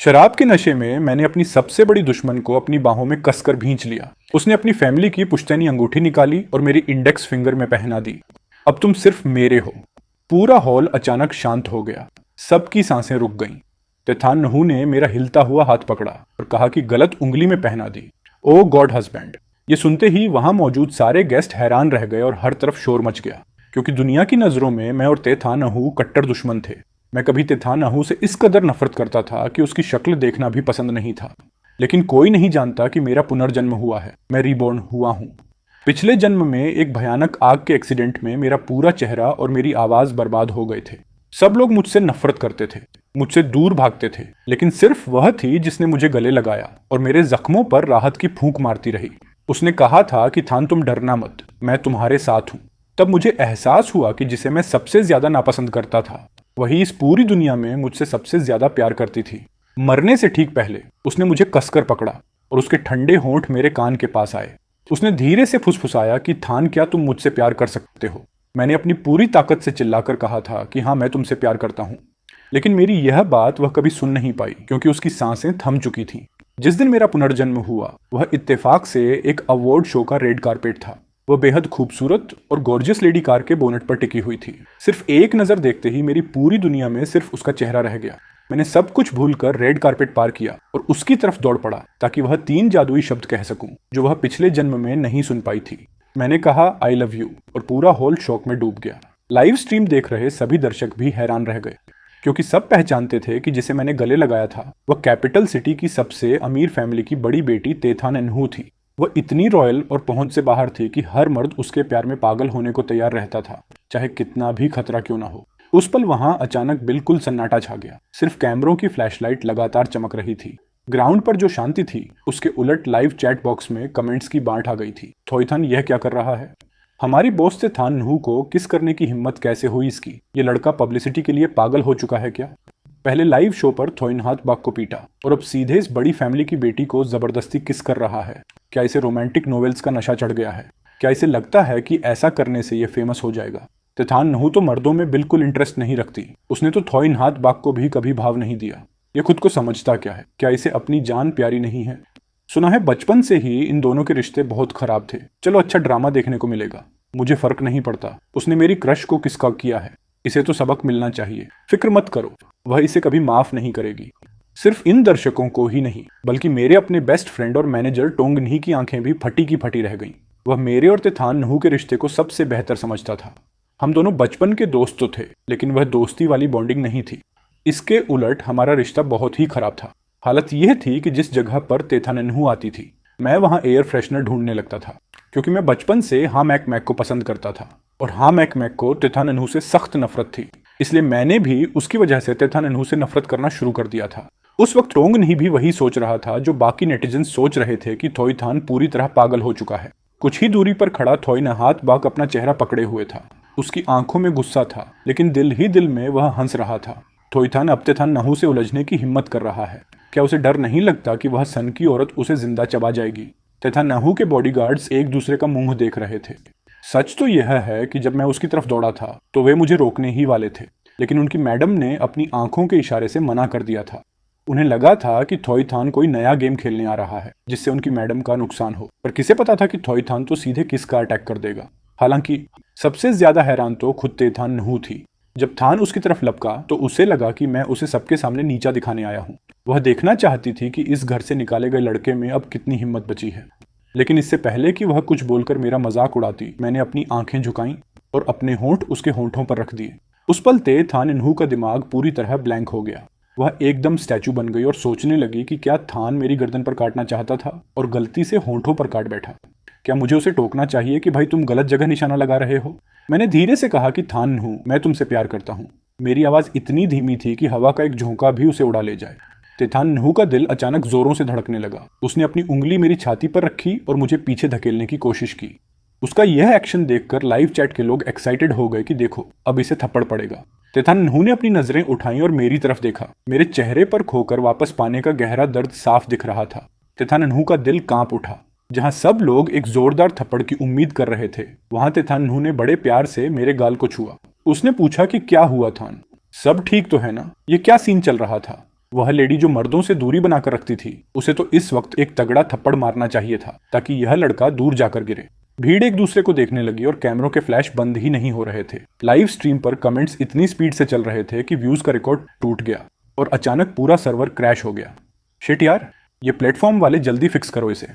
शराब के नशे में मैंने अपनी सबसे बड़ी दुश्मन को अपनी बाहों में कसकर भींच लिया। उसने अपनी फैमिली की पुश्तैनी अंगूठी निकाली और मेरी इंडेक्स फिंगर में पहना दी। अब तुम सिर्फ मेरे हो। पूरा हॉल अचानक शांत हो गया। सबकी सांसें रुक गईं। तेथान नहू ने मेरा हिलता हुआ हाथ पकड़ा और कहा कि गलत उंगली में पहना दी। ओ गॉड हस्बैंड। ये सुनते ही वहां मौजूद सारे गेस्ट हैरान रह गए और हर तरफ शोर मच गया, क्योंकि दुनिया की नजरों में मैं और तेथान नहू कट्टर दुश्मन थे। मैं कभी तेथान नहू से इस कदर नफरत करता था कि उसकी शक्ल देखना भी पसंद नहीं था। लेकिन कोई नहीं जानता कि मेरा पुनर्जन्म हुआ है, मैं रीबॉर्न हुआ हूं। पिछले जन्म में एक भयानक आग के एक्सीडेंट में मेरा पूरा चेहरा और मेरी आवाज बर्बाद हो गए थे। सब लोग मुझसे नफरत करते थे, मुझसे दूर भागते थे, लेकिन सिर्फ वह थी जिसने मुझे गले लगाया और मेरे जख्मों पर राहत की फूंक मारती रही। उसने कहा था कि थान तुम डरना मत, मैं तुम्हारे साथ हूं। तब मुझे एहसास हुआ कि जिसे मैं सबसे ज्यादा नापसंद करता था, वही इस पूरी दुनिया में मुझसे सबसे ज्यादा प्यार करती थी। मरने से ठीक पहले उसने मुझे कसकर पकड़ा और उसके ठंडे होंठ मेरे कान के पास आए। उसने धीरे से फुसफुसाया कि थान क्या तुम मुझसे प्यार कर सकते हो। मैंने अपनी पूरी ताकत से चिल्लाकर कहा था कि हाँ, मैं तुमसे प्यार करता हूँ। लेकिन मेरी यह बात वह कभी सुन नहीं पाई, क्योंकि उसकी सांसें थम चुकी थीं। जिस दिन मेरा पुनर्जन्म हुआ, वह इत्तेफाक से एक अवार्ड शो का रेड कारपेट था। वह बेहद खूबसूरत और गॉर्जियस लेडी कार के बोनेट पर टिकी हुई थी। सिर्फ एक नजर देखते ही मेरी पूरी दुनिया में सिर्फ उसका चेहरा रह गया। मैंने सब कुछ भूलकर रेड कारपेट पार किया और उसकी तरफ दौड़ पड़ा, ताकि वह 3 जादुई शब्द कह सकूं जो वह पिछले जन्म में नहीं सुन पाई थी। मैंने कहा आई लव यू और पूरा हॉल शौक में डूब गया। लाइव स्ट्रीम देख रहे सभी दर्शक भी हैरान रह गए, क्योंकि सब पहचानते थे कि जिसे मैंने गले लगाया था वह कैपिटल सिटी की सबसे अमीर फैमिली की बड़ी बेटी तेथान नहू थी। वह इतनी रॉयल और पहुंच से बाहर थी कि हर मर्द उसके प्यार में पागल होने को तैयार रहता था, चाहे कितना भी खतरा क्यों ना हो। उस पल वहां अचानक बिल्कुल सन्नाटा छा गया। सिर्फ कैमरों की फ्लैशलाइट लगातार चमक रही थी। ग्राउंड पर जो शांति थी, उसके उलट लाइव चैट बॉक्स में कमेंट्स की बांट आ गई थी। थॉयथन यह क्या कर रहा है? हमारी बॉस से थान नहू को किस करने की हिम्मत कैसे हुई इसकी? ये लड़का पब्लिसिटी के लिए पागल हो चुका है क्या? पहले लाइव शो पर थॉइनहाथ बाग को पीटा और अब सीधे इस बड़ी फैमिली की बेटी को जबरदस्ती किस कर रहा है। क्या इसे रोमांटिक नॉवेल्स का नशा चढ़ गया है? क्या इसे लगता है कि ऐसा करने से ये फेमस हो जाएगा? तेथान नहू तो मर्दों में बिल्कुल इंटरेस्ट नहीं रखती। उसने तो थॉइनहाथ बाग को भी कभी भाव नहीं दिया। ये खुद को समझता क्या है? क्या इसे अपनी जान प्यारी नहीं है? सुना है बचपन से ही इन दोनों के रिश्ते बहुत खराब थे। चलो अच्छा ड्रामा देखने को मिलेगा, मुझे फर्क नहीं पड़ता उसने मेरी क्रश को किसका किया है। इसे तो सबक मिलना चाहिए। फिक्र मत करो, वह इसे कभी माफ नहीं करेगी। सिर्फ इन दर्शकों को ही नहीं, बल्कि मेरे अपने बेस्ट फ्रेंड और मैनेजर टोंग न्ही की आंखें भी फटी की फटी रह गईं। वह मेरे और तेथान नहू के रिश्ते को सबसे बेहतर समझता था। हम दोनों बचपन के दोस्त तो थे, लेकिन वह दोस्ती वाली बॉन्डिंग नहीं थी। इसके उलट हमारा रिश्ता बहुत ही खराब था। हालत यह थी कि जिस जगह पर तेथान नहू आती थी, मैं वहां एयर फ्रेशनर ढूंढने लगता था, क्योंकि मैं बचपन से हाँ मैक मैक को पसंद करता था और हाँ मैक मैक को तेथान नहू से सख्त नफरत थी। इसलिए मैंने भी उसकी वजह से तेथान नहू से नफरत करना शुरू कर दिया था। उस वक्त टोंग न्ही भी वही सोच रहा था जो बाकी नेटिजन्स सोच रहे थे कि थॉयथान पूरी तरह पागल हो चुका है। कुछ ही दूरी पर खड़ा थॉयनहाथ बाग अपना चेहरा पकड़े हुए था। उसकी आंखों में गुस्सा था, लेकिन दिल ही दिल में वह हंस रहा था। थॉयथान अब तेथान नहू से उलझने की हिम्मत कर रहा है। क्या उसे डर नहीं लगता कि वह सन की औरत उसे जिंदा चबा जाएगी? तेथान नहू के बॉडीगार्ड्स एक दूसरे का मुंह देख रहे थे। सच तो यह है कि जब मैं उसकी तरफ दौड़ा था तो वे मुझे रोकने ही वाले थे, लेकिन उनकी मैडम ने अपनी आंखों के इशारे से मना कर दिया था। उन्हें लगा था कि थॉयथान कोई नया गेम खेलने आ रहा है जिससे उनकी मैडम का नुकसान हो, पर किसे पता था कि थॉयथान तो सीधे किस का अटैक कर देगा। हालांकि सबसे ज्यादा हैरान तो खुद तेथान नहू थी। जब थान उसकी तरफ लपका तो उसे लगा कि मैं उसे सबके सामने नीचा दिखाने आया हूँ। वह देखना चाहती थी कि इस घर से निकाले गए लड़के में अब कितनी हिम्मत बची है। लेकिन इससे पहले कि वह कुछ बोलकर मेरा मजाक उड़ाती, मैंने अपनी आंखें झुकाईं और अपने होंठ उसके होंठों पर रख दिए। उस पल थान नहू का दिमाग पूरी तरह ब्लैंक हो गया। वह एकदम स्टैचू बन गई और सोचने लगी कि क्या थान मेरी गर्दन पर काटना चाहता था और गलती से होंठों पर काट बैठा। क्या मुझे उसे टोकना चाहिए कि भाई तुम गलत जगह निशाना लगा रहे हो? मैंने धीरे से कहा कि थान नहू, मैं तुमसे प्यार करता हूँ। मेरी आवाज इतनी धीमी थी कि हवा का एक झोंका भी उसे उड़ा ले जाए। तेथान नहू का दिल अचानक जोरों से धड़कने लगा। उसने अपनी उंगली मेरी छाती पर रखी और मुझे पीछे धकेलने की कोशिश की। उसका यह एक्शन देखकर लाइव चैट के लोग एक्साइटेड हो गए कि देखो अब इसे थप्पड़ पड़ेगा। तेथान नहू ने अपनी नजरें उठाई और मेरी तरफ देखा। मेरे चेहरे पर खोकर वापस पाने का गहरा दर्द साफ दिख रहा था। तेथान नहू का दिल कांप उठा। जहां सब लोग एक जोरदार थप्पड़ की उम्मीद कर रहे थे, वहां तेथान नहू ने बड़े प्यार से मेरे गाल को छुआ। उसने पूछा कि क्या हुआ थान, सब ठीक तो है ना? ये क्या सीन चल रहा था? वह लेडी जो मर्दों से दूरी बनाकर रखती थी, उसे तो इस वक्त एक तगड़ा थप्पड़ मारना चाहिए था ताकि यह लड़का दूर जाकर गिरे। भीड़ एक दूसरे को देखने लगी और कैमरों के फ्लैश बंद ही नहीं हो रहे थे। लाइव स्ट्रीम पर कमेंट्स इतनी स्पीड से चल रहे थे कि व्यूज का रिकॉर्ड टूट गया और अचानक पूरा सर्वर क्रैश हो गया। शिट यार, ये प्लेटफॉर्म वाले जल्दी फिक्स करो इसे।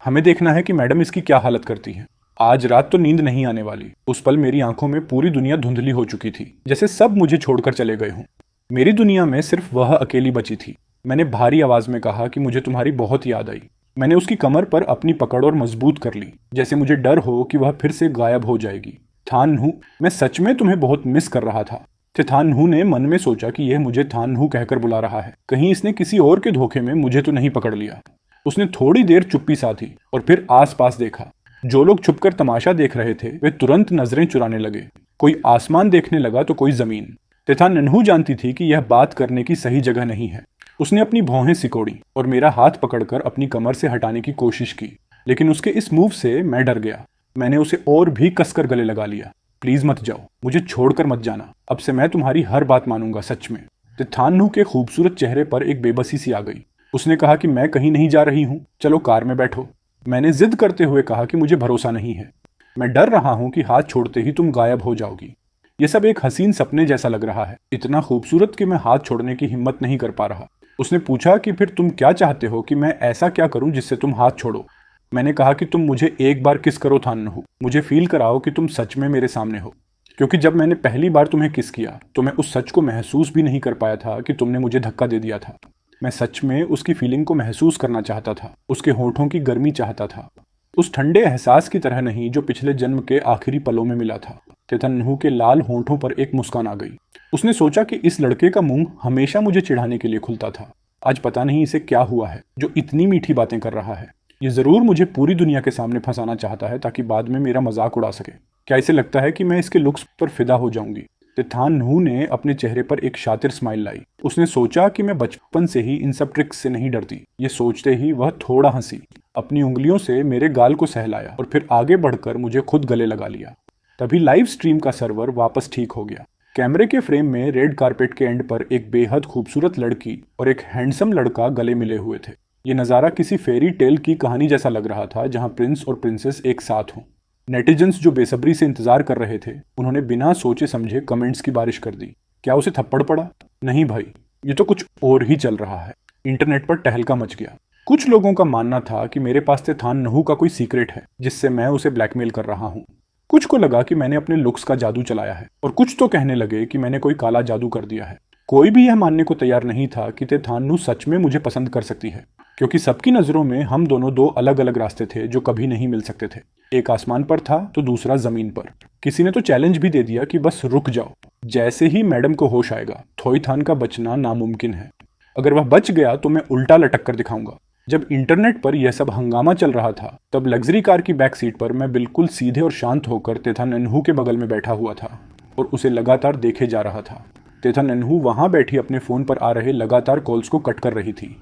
हमें देखना है कि मैडम इसकी क्या हालत करती है। आज रात तो नींद नहीं आने वाली। उस पल मेरी आंखों में पूरी दुनिया धुंधली हो चुकी थी, जैसे सब मुझे छोड़कर चले गए हों। मेरी दुनिया में सिर्फ वह अकेली बची थी। मैंने भारी आवाज में कहा कि मुझे तुम्हारी बहुत याद आई। मैंने उसकी कमर पर अपनी पकड़ और मजबूत कर ली, जैसे मुझे डर हो कि वह फिर से गायब हो जाएगी। थानहू, मैं सच में तुम्हें बहुत मिस कर रहा था। थानहू ने मन में सोचा कि यह मुझे थानहू कहकर बुला रहा है, कहीं इसने किसी और के धोखे में मुझे तो नहीं पकड़ लिया। उसने थोड़ी देर चुप्पी साधी और फिर आसपास देखा। जो लोग छुपकर तमाशा देख रहे थे वे तुरंत नजरें चुराने लगे। कोई आसमान देखने लगा तो कोई जमीन। तेथानहू जानती थी कि यह बात करने की सही जगह नहीं है। उसने अपनी भौहें सिकोड़ी और मेरा हाथ पकड़कर अपनी कमर से हटाने की कोशिश की, लेकिन उसके इस मूव से मैं डर गया। मैंने उसे और भी कसकर गले लगा लिया। प्लीज मत जाओ, मुझे छोड़कर मत जाना। अब से मैं तुम्हारी हर बात मानूंगा, सच में। तेथानहू के खूबसूरत चेहरे पर एक बेबसी सी आ गई। उसने कहा कि मैं कहीं नहीं जा रही हूँ, चलो कार में बैठो। मैंने जिद करते हुए कहा कि मुझे भरोसा नहीं है। मैं डर रहा हूँ कि हाथ छोड़ते ही तुम गायब हो जाओगी। यह सब एक हसीन सपने जैसा लग रहा है, इतना खूबसूरत कि मैं हाथ छोड़ने की हिम्मत नहीं कर पा रहा। उसने पूछा कि फिर तुम क्या चाहते हो कि मैं ऐसा क्या करूं जिससे तुम हाथ छोड़ो। मैंने कहा कि तुम मुझे एक बार किस करो थानहू, मुझे फील कराओ कि तुम सच में मेरे सामने हो। क्योंकि जब मैंने पहली बार तुम्हें किस किया तो मैं उस सच को महसूस भी नहीं कर पाया था कि तुमने मुझे धक्का दे दिया था। मैं सच में उसकी फीलिंग को महसूस करना चाहता था, उसके होठों की गर्मी चाहता था, उस ठंडे एहसास की तरह नहीं जो पिछले जन्म के आखिरी पलों में मिला था। तेथानहू के लाल होठों पर एक मुस्कान आ गई। उसने सोचा कि इस लड़के का मुंह हमेशा मुझे चिढ़ाने के लिए खुलता था। आज पता नहीं इसे क्या हुआ है जो इतनी मीठी बातें कर रहा है। ये जरूर मुझे पूरी दुनिया के सामने फंसाना चाहता है ताकि बाद में मेरा मजाक उड़ा सके। क्या इसे लगता है कि मैं इसके लुक्स पर फिदा हो जाऊंगी? तेथानहू ने अपने चेहरे पर एक शातिर स्माइल लाई। उसने सोचा कि मैं बचपन से ही इन सब ट्रिक्स से नहीं डरती। ये सोचते ही वह थोड़ा हंसी, अपनी उंगलियों से मेरे गाल को सहलाया और फिर आगे बढ़कर मुझे खुद गले लगा लिया। तभी लाइव स्ट्रीम का सर्वर वापस ठीक हो गया। कैमरे के फ्रेम में रेड कारपेट के एंड पर एक बेहद खूबसूरत लड़की और एक हैंडसम लड़का गले मिले हुए थे। ये नज़ारा किसी फेरी टेल की कहानी जैसा लग रहा था, जहां प्रिंस और प्रिंसेस एक साथ हों। नेटिजन्स जो बेसब्री से इंतजार कर रहे थे, उन्होंने बिना सोचे समझे कमेंट्स की बारिश कर दी। क्या उसे थप्पड़ पड़ा? नहीं भाई, ये तो कुछ और ही चल रहा है। इंटरनेट पर टहलका मच गया। कुछ लोगों का मानना था कि मेरे पास थानहू का कोई सीक्रेट है जिससे मैं उसे ब्लैकमेल कर रहा हूँ। कुछ को लगा कि मैंने अपने लुक्स का जादू चलाया है और कुछ तो कहने लगे कि मैंने कोई काला जादू कर दिया है। कोई भी यह मानने को तैयार नहीं था कि थानहू सच में मुझे पसंद कर सकती है, क्योंकि सबकी नजरों में हम दोनों दो अलग अलग रास्ते थे जो कभी नहीं मिल सकते थे। एक आसमान पर था तो दूसरा जमीन पर। किसी ने तो चैलेंज भी दे दिया कि बस रुक जाओ, जैसे ही मैडम को होश आएगा थोईथान का बचना नामुमकिन है। अगर वह बच गया तो मैं उल्टा लटक कर दिखाऊंगा। जब इंटरनेट पर यह सब हंगामा चल रहा था, तब लग्जरी कार की बैक सीट पर मैं बिल्कुल सीधे और शांत होकर तेथानहू के बगल में बैठा हुआ था और उसे लगातार देखे जा रहा था। तेथानहू वहां बैठी अपने फोन पर आ रहे लगातार कॉल्स को कट कर रही थी।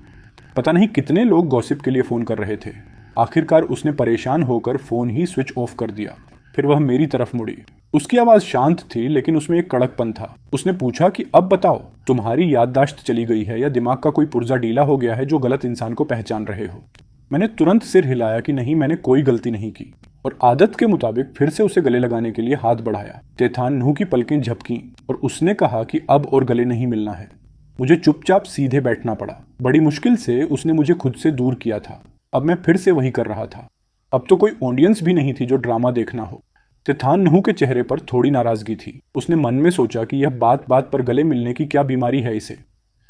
पता नहीं कितने लोग गॉसिप के लिए फोन कर रहे थे। आखिरकार उसने परेशान होकर फोन ही स्विच ऑफ कर दिया। फिर वह मेरी तरफ मुड़ी। उसकी आवाज शांत थी लेकिन उसमें एक कड़कपन था। उसने पूछा कि अब बताओ, तुम्हारी याददाश्त चली गई है या दिमाग का कोई पुर्जा ढीला हो गया है जो गलत इंसान को पहचान रहे हो? मैंने तुरंत सिर हिलाया कि नहीं, मैंने कोई गलती नहीं की, और आदत के मुताबिक फिर से उसे गले लगाने के लिए हाथ बढ़ाया। तेथानहू की पलकें झपकी और उसने कहा कि अब और गले नहीं मिलना है। मुझे चुपचाप सीधे बैठना पड़ा। बड़ी मुश्किल से उसने मुझे खुद से दूर किया था। अब मैं फिर से वही कर रहा था। अब तो कोई ऑडियंस भी नहीं थी जो ड्रामा देखना हो। तेथानहू के चेहरे पर थोड़ी नाराजगी थी। उसने मन में सोचा कि यह बात बात पर गले मिलने की क्या बीमारी है इसे।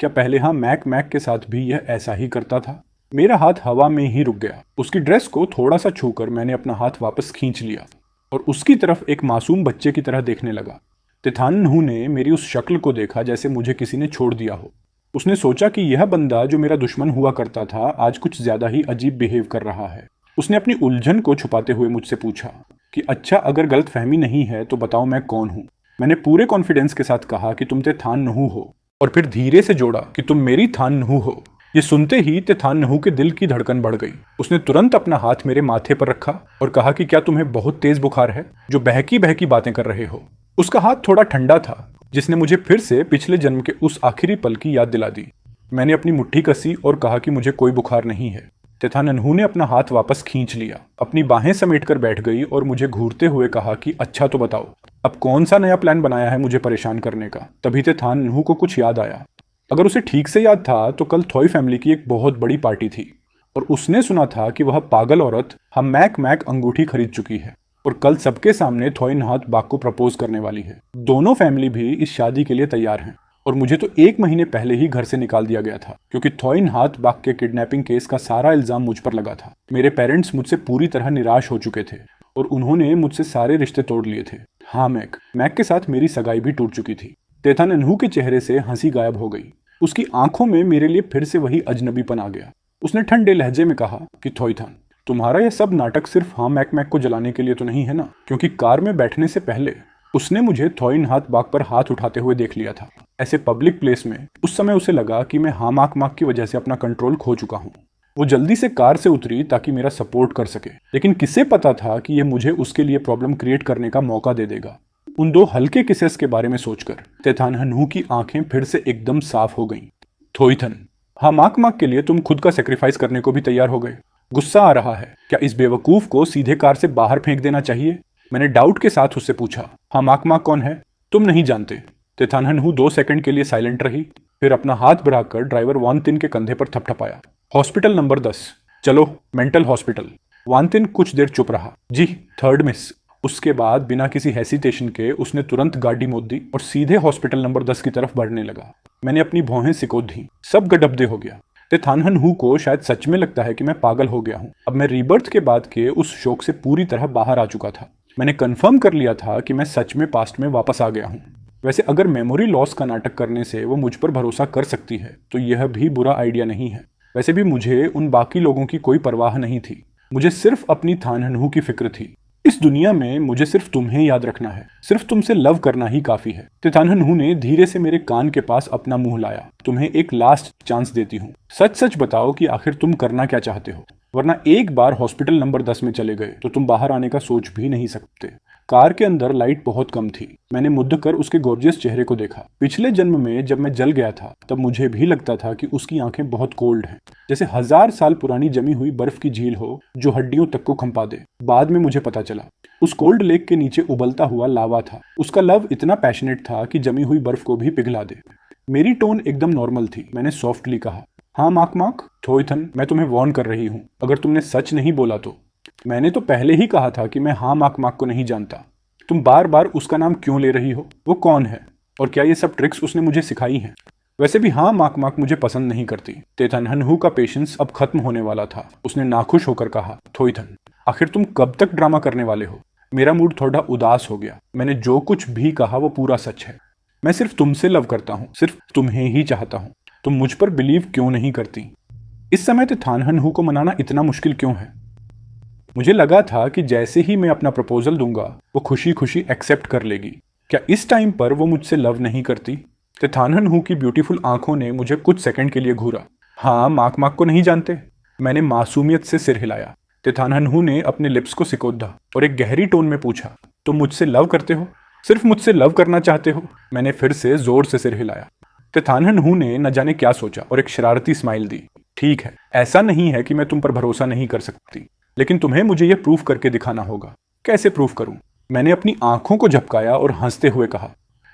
क्या पहले मैक के साथ भी यह ऐसा ही करता था? मेरा हाथ हवा में ही रुक गया। उसकी ड्रेस को थोड़ा सा छूकर मैंने अपना हाथ वापस खींच लिया और उसकी तरफ एक मासूम बच्चे की तरह देखने लगा। तेथानहू ने मेरी उस शक्ल को देखा जैसे मुझे किसी ने छोड़ दिया हो। उसने सोचा कि यह बंदा जो मेरा दुश्मन हुआ करता था आज कुछ ज्यादा ही अजीब बिहेव कर रहा है। उसने अपनी उलझन को छुपाते हुए मुझसे पूछा कि अच्छा, अगर गलत फहमी नहीं है तो बताओ मैं कौन हूँ। मैंने पूरे कॉन्फिडेंस के साथ कहा कि तुम तेथानहू हो, और फिर धीरे से जोड़ा कि तुम मेरी थानहू हो। ये सुनते ही तेथानहू के दिल की धड़कन बढ़ गई। उसने तुरंत अपना हाथ मेरे माथे पर रखा और कहा कि क्या तुम्हें बहुत तेज बुखार है जो बहकी बहकी बातें कर रहे हो? उसका हाथ थोड़ा ठंडा था जिसने मुझे फिर से पिछले जन्म के उस आखिरी पल की याद दिला दी। मैंने अपनी मुट्ठी कसी और कहा कि मुझे कोई बुखार नहीं है। तथा नन्हू ने अपना हाथ वापस खींच लिया, अपनी बाहें समेटकर बैठ गई और मुझे घूरते हुए कहा कि अच्छा तो बताओ, अब कौन सा नया प्लान बनाया है मुझे परेशान करने का। तभी तथा नन्हू को कुछ याद आया। अगर उसे ठीक से याद था तो कल थॉय फैमिली की एक बहुत बड़ी पार्टी थी और उसने सुना था कि वह पागल औरत हम मैक मैक अंगूठी खरीद चुकी है और कल सबके सामने थॉय नहात बाग को प्रपोज करने वाली है। दोनों फैमिली भी इस शादी के लिए तैयार हैं और मुझे तो 1 महीने पहले ही घर से निकाल दिया गया था क्योंकि थॉय नहात बाग के किडनैपिंग केस का सारा इल्जाम मुझ पर लगा था। मेरे पेरेंट्स मुझसे पूरी तरह निराश हो चुके थे और उन्होंने मुझसे सारे रिश्ते तोड़ लिए थे। हाँ, मैक के साथ मेरी सगाई भी टूट चुकी थी। तेथा नन्हू के चेहरे से हंसी गायब हो गई। उसकी आंखों में मेरे लिए फिर से वही अजनबीपन आ गया। उसने ठंडे लहजे में कहा कि थॉयथन, तुम्हारा यह सब नाटक सिर्फ हाँ मैक को जलाने के लिए तो नहीं है ना? क्योंकि कार में बैठने से पहले उसने मुझे थॉय नहात बाग पर हाथ उठाते हुए देख लिया था, ऐसे पब्लिक प्लेस में। उस समय उसे लगा कि मैं हाँ माक की वजह से अपना कंट्रोल खो चुका हूँ। वो जल्दी से कार से उतरी ताकि मेरा सपोर्ट कर सके, लेकिन किसे पता था कि यह मुझे उसके लिए प्रॉब्लम क्रिएट करने का मौका दे देगा। उन 2 हल्के किसेस के बारे में सोचकर तेथा नन्हू की आंखें फिर से एकदम साफ हो गईं। थॉयथन, हाँ माक के लिए तुम खुद का सेक्रीफाइस करने को भी तैयार हो गए? गुस्सा आ रहा है क्या? इस बेवकूफ को सीधे कार से बाहर फेंक देना चाहिए? मैंने डाउट के साथ उससे पूछा। हाँ माक कौन है? तुम नहीं जानते। तेथा नन्हू 2 सेकंड के लिए साइलेंट रही, फिर अपना हाथ बढ़ाकर ड्राइवर वान तिन के कंधे पर थपथपाया। हॉस्पिटल नंबर 10, चलो मेंटल हॉस्पिटल। वान तिन कुछ देर चुप रहा। जी, 3rd मिस। उसके बाद बिना किसी हेसिटेशन के उसने तुरंत गाड़ी मोड़ दी और सीधे हॉस्पिटल नंबर 10 की तरफ बढ़ने लगा। मैंने अपनी भौहें सिकोड़ दी। सब गडबदे हो गया। तेथा नन्हू को शायद सच में लगता है कि मैं पागल हो गया हूँ। अब मैं रीबर्थ के बाद के उस शौक से पूरी तरह बाहर आ चुका था। मैंने कंफर्म कर लिया था कि मैं सच में पास्ट में वापस आ गया हूँ। वैसे अगर मेमोरी लॉस का नाटक करने से वो मुझ पर भरोसा कर सकती है तो यह भी बुरा आइडिया नहीं है। वैसे भी मुझे उन बाकी लोगों की कोई परवाह नहीं थी। मुझे सिर्फ अपनी था नन्हू की फिक्र थी। इस दुनिया में मुझे सिर्फ तुम्हें याद रखना है, सिर्फ तुमसे लव करना ही काफी है। तेथा नन्हू ने धीरे से मेरे कान के पास अपना मुंह लाया। तुम्हें एक लास्ट चांस देती हूँ। सच सच बताओ कि आखिर तुम करना क्या चाहते हो, वरना एक बार हॉस्पिटल नंबर 10 में चले गए तो तुम बाहर आने का सोच भी नहीं सकते। कार के अंदर लाइट बहुत कम थी। मैंने मुद्द कर उसके गॉर्जियस चेहरे को देखा। पिछले जन्म में जब मैं जल गया था तब मुझे भी लगता था कि उसकी आंखें बहुत कोल्ड हैं, जैसे 1000 साल पुरानी जमी हुई बर्फ की झील हो जो हड्डियों तक को खंपा दे। बाद में मुझे पता चला उस कोल्ड लेक के नीचे उबलता हुआ लावा था। उसका लव इतना पैशनेट था कि जमी हुई बर्फ को भी पिघला दे। मेरी टोन एकदम नॉर्मल थी। मैंने सॉफ्टली कहा, हाँ माक थॉयथन, मैं तुम्हें वार्न कर रही हूँ, अगर तुमने सच नहीं बोला तो। मैंने तो पहले ही कहा था कि मैं हाँ माक को नहीं जानता। तुम बार बार उसका नाम क्यों ले रही हो? वो कौन है और क्या ये सब ट्रिक्स उसने मुझे सिखाई हैं? वैसे भी हाँ माक मुझे पसंद नहीं करती। तेथा नन्हू का पेशेंस अब खत्म होने वाला था। उसने नाखुश होकर कहा, थॉयथन, आखिर तुम कब तक ड्रामा करने वाले हो? मेरा मूड थोड़ा उदास हो गया। मैंने जो कुछ भी कहा वो पूरा सच है। मैं सिर्फ तुमसे लव करता हूँ, सिर्फ तुम्हें ही चाहता हूँ। तुम मुझ पर बिलीव क्यों नहीं करती? इस समय तेथा नन्हू को मनाना इतना मुश्किल क्यों है? मुझे लगा था कि जैसे ही मैं अपना प्रपोजल दूंगा वो खुशी खुशी एक्सेप्ट कर लेगी। क्या इस टाइम पर वो मुझसे लव नहीं करती? तेथा नन्हू की ब्यूटीफुल आंखों ने मुझे कुछ सेकंड के लिए घूरा। हाँ माक को नहीं जानते? मैंने मासूमियत से सिर हिलाया। तेथा नन्हू ने अपने लिप्स को सिकोड़ा और एक गहरी टोन में पूछा, तुम मुझसे लव करते हो? सिर्फ मुझसे लव करना चाहते हो? मैंने फिर से जोर से सिर हिलाया। तेथा नन्हू ने न जाने क्या सोचा और एक शरारती स्माइल दी। ठीक है, ऐसा नहीं है कि मैं तुम पर भरोसा नहीं कर सकती, लेकिन तुम्हें मुझे यह प्रूफ करके दिखाना होगा। कैसे प्रूफ करूं? मैंने अपनी आंखों को झपकाया और हंसते हुए कहा,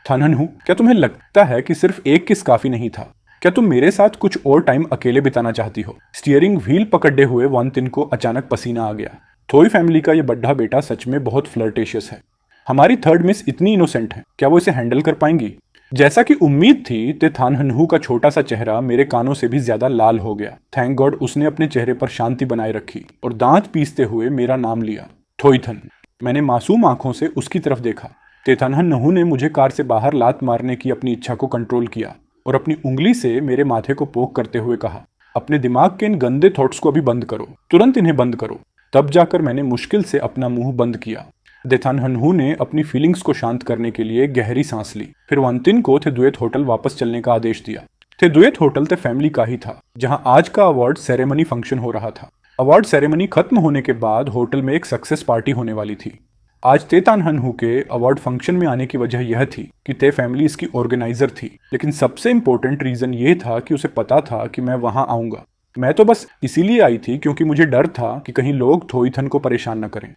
था नन्हू, क्या तुम्हें लगता है कि सिर्फ एक किस काफी नहीं था? क्या तुम मेरे साथ कुछ और टाइम अकेले बिताना चाहती हो? स्टीयरिंग व्हील पकड़े हुए वान तिन को अचानक पसीना आ गया। थॉय फैमिली का यह बड्ढा बेटा सच में बहुत फ्लर्टेशियस है। हमारी 3rd मिस इतनी इनोसेंट है, क्या वो इसे हैंडल कर पाएंगी? जैसा कि उम्मीद थी, तेथा नन्हू का छोटा सा चेहरा मेरे कानों से भी ज्यादा लाल हो गया। थैंक गॉड उसने अपने चेहरे पर शांति बनाए रखी और दांत पीसते हुए मेरा नाम लिया, थॉयथन। मैंने मासूम आंखों से उसकी तरफ देखा। तेथा नन्हू ने मुझे कार से बाहर लात मारने की अपनी इच्छा को कंट्रोल किया और अपनी उंगली से मेरे माथे को पोक करते हुए कहा, अपने दिमाग के इन गंदे थॉट्स को अभी बंद करो, तुरंत इन्हें बंद करो। तब जाकर मैंने मुश्किल से अपना मुंह बंद किया। तेथा नन्हू ने अपनी फीलिंग्स को शांत करने के लिए गहरी सांस ली। फिर वान तिन को थेदुएत होटल वापस चलने का आदेश दिया। थेदुएत होटल ते फैमिली का ही था, जहां आज का अवार्ड सेरेमनी फंक्शन हो रहा था। अवार्ड सेरेमनी खत्म होने के बाद होटल में एक सक्सेस पार्टी होने वाली थी। आज ते तान हन हू के अवार्ड फंक्शन में आने की वजह यह थी कि ते फैमिली इसकी ऑर्गेनाइजर थी, लेकिन सबसे इंपॉर्टेंट रीजन ये था कि उसे पता था कि मैं वहां आऊंगा। मैं तो बस इसीलिए आई थी क्योंकि मुझे डर था कि कहीं लोग थोईथन को परेशान न करें।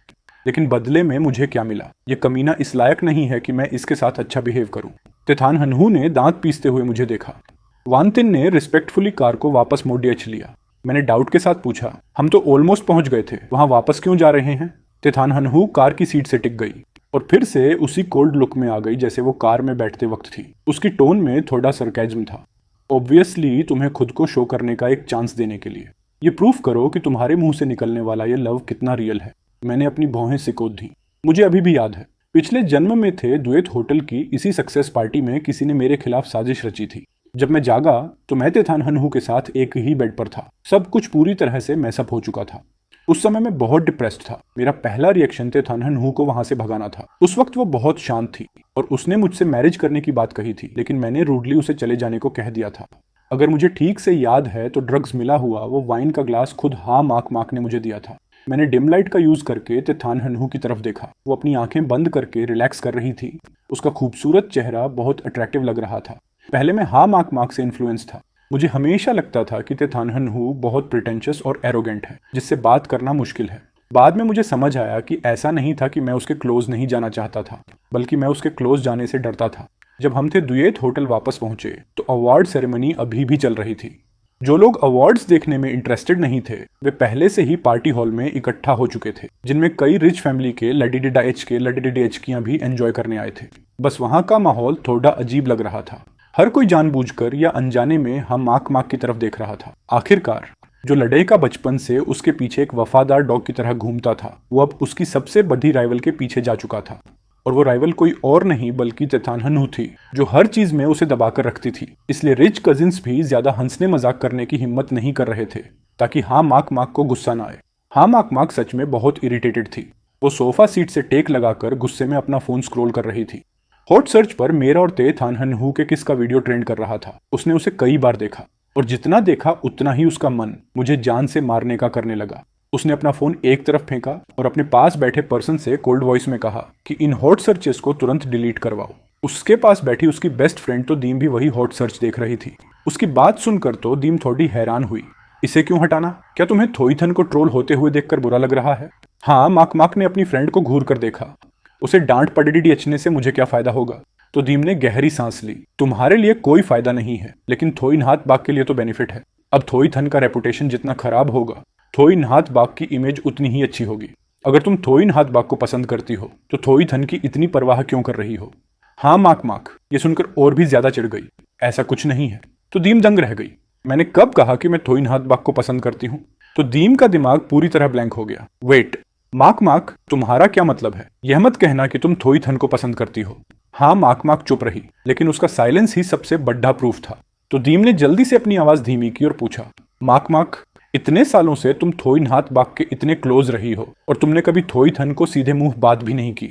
लेकिन बदले में मुझे क्या मिला? ये कमीना इस लायक नहीं है कि मैं इसके साथ अच्छा बिहेव करूं। तेथान हनहू ने दांत पीसते हुए मुझे देखा। वानतिन ने रिस्पेक्टफुली कार को वापस मोड़ियच लिया। मैंने डाउट के साथ पूछा, हम तो ऑलमोस्ट पहुंच गए थे, वहां वापस क्यों जा रहे हैं? तेथान हनहू कार की सीट से टिक गई और फिर से उसी कोल्ड लुक में आ गई जैसे वो कार में बैठते वक्त थी। उसकी टोन में थोड़ा सरकाइज्म था। ऑब्वियसली तुम्हें खुद को शो करने का एक चांस देने के लिए। ये प्रूफ करो कि तुम्हारे मुंह से निकलने वाला ये लव कितना रियल है। मैंने अपनी भौहें सिकोड़ दी। मुझे अभी भी याद है, पिछले जन्म में थे द्वैत होटल की इसी सक्सेस पार्टी में किसी ने मेरे खिलाफ साजिश रची थी। जब मैं जागा तो मैं तेथान हनहू के साथ एक ही बेड पर था। सब कुछ पूरी तरह से मैसअप हो चुका था। उस समय मैं बहुत डिप्रेस्ड था। मेरा पहला रिएक्शन तेथान हनहू को वहां से भगाना था। उस वक्त वो बहुत शांत थी और उसने मुझसे मैरिज करने की बात कही थी, लेकिन मैंने रूडली उसे चले जाने को कह दिया था। अगर मुझे ठीक से याद है तो ड्रग्स मिला हुआ वो वाइन का ग्लास खुद हाँ माक माक ने मुझे दिया था। मैंने डिम लाइट का यूज करके तेथान हनहू की तरफ देखा। वो अपनी आंखें बंद करके रिलैक्स कर रही थी। उसका खूबसूरत चेहरा बहुत अट्रैक्टिव लग रहा था। पहले मैं हाँ माक माक से इन्फ्लुएंस था। मुझे हमेशा लगता था कि तेथान हनहू बहुत प्रिटेंशियस और एरोगेंट है, जिससे बात करना मुश्किल है। बाद में मुझे समझ आया कि ऐसा नहीं था कि मैं उसके क्लोज नहीं जाना चाहता था, बल्कि मैं उसके क्लोज जाने से डरता था। जब हम थे द्वैत होटल वापस पहुंचे तो अवार्ड सेरेमनी अभी भी चल रही थी। जो लोग अवार्ड्स देखने में इंटरेस्टेड नहीं थे वे पहले से ही पार्टी हॉल में इकट्ठा हो चुके थे, जिनमें कई रिच फैमिली के लडीडीडाएचकियां भी एंजॉय करने आए थे। बस वहां का माहौल थोड़ा अजीब लग रहा था। हर कोई जानबूझकर या अनजाने में हम माक माक की तरफ देख रहा था। आखिरकार जो लड़े का बचपन से उसके पीछे एक वफादार डॉग की तरह घूमता था, वो अब उसकी सबसे बड़ी राइवल के पीछे जा चुका था। और वो राइवल कोई और नहीं बल्कि तेथान हनहू थी, जो हर चीज में उसे दबाकर रखती थी। इसलिए रिच कजिन्स भी ज्यादा हंसने मजाक करने की हिम्मत नहीं कर रहे थे, ताकि हाँ माक माक को गुस्सा ना आए। हाँ माक माक सच में बहुत इरिटेटेड थी। वो सोफा सीट से टेक लगाकर गुस्से में अपना फोन स्क्रॉल कर रही थी। हॉट सर्च पर मेरा और तेथान हनहू के किस का वीडियो ट्रेंड कर रहा था। उसने उसे कई बार देखा और जितना देखा उतना ही उसका मन मुझे जान से मारने का करने लगा। उसने अपना फोन एक तरफ फेंका और अपने पास बैठे पर्सन से कोल्ड वॉइस में कहा कि इन हॉट सर्चेस को तुरंत डिलीट करवाओ। उसके पास बैठी उसकी बेस्ट फ्रेंड तो दीम भी वही हॉट सर्च देख रही थी। उसकी बात सुनकर तो दीम थोड़ी हैरान हुई। इसे क्यों हटाना? क्या तुम्हें थोईथन को ट्रोल होते हुए देखकर बुरा लग रहा है? हाँ, माक माक ने अपनी फ्रेंड को घूर कर देखा। उसे डांट पड़ीडीएचने से मुझे क्या फायदा होगा? तो दीम ने गहरी सांस ली। तुम्हारे लिए कोई फायदा नहीं है, लेकिन थोईनहाथ बाग के लिए तो बेनिफिट है। अब थोईथन का रेपुटेशन जितना खराब होगा, थोईनहाथ बाग की इमेज उतनी ही अच्छी होगी। अगर तुम थोईनहाथ बाग को पसंद करती हो तो थोईथन की इतनी परवाह क्यों कर रही हो? हाँ माक माक ये सुनकर और भी ज्यादा चिढ़ गई। ऐसा कुछ नहीं है। तो दीम दंग रह गई। मैंने कब कहा कि मैं थोईनहाथ बाग को पसंद करती हूँ? तो दीम का दिमाग पूरी तरह ब्लैंक हो गया। वेट, माक माक तुम्हारा क्या मतलब है? यह मत कहना कि तुम थोईथन को पसंद करती हो। हाँ माक माक चुप रही, लेकिन उसका साइलेंस ही सबसे बड़ा प्रूफ था। तो दीम ने जल्दी से अपनी आवाज धीमी की और पूछा, माक माक इतने सालों से तुम थोईनहाथ बाग के इतने क्लोज रही हो और तुमने कभी थोईथन को सीधे मुंह बात भी नहीं की।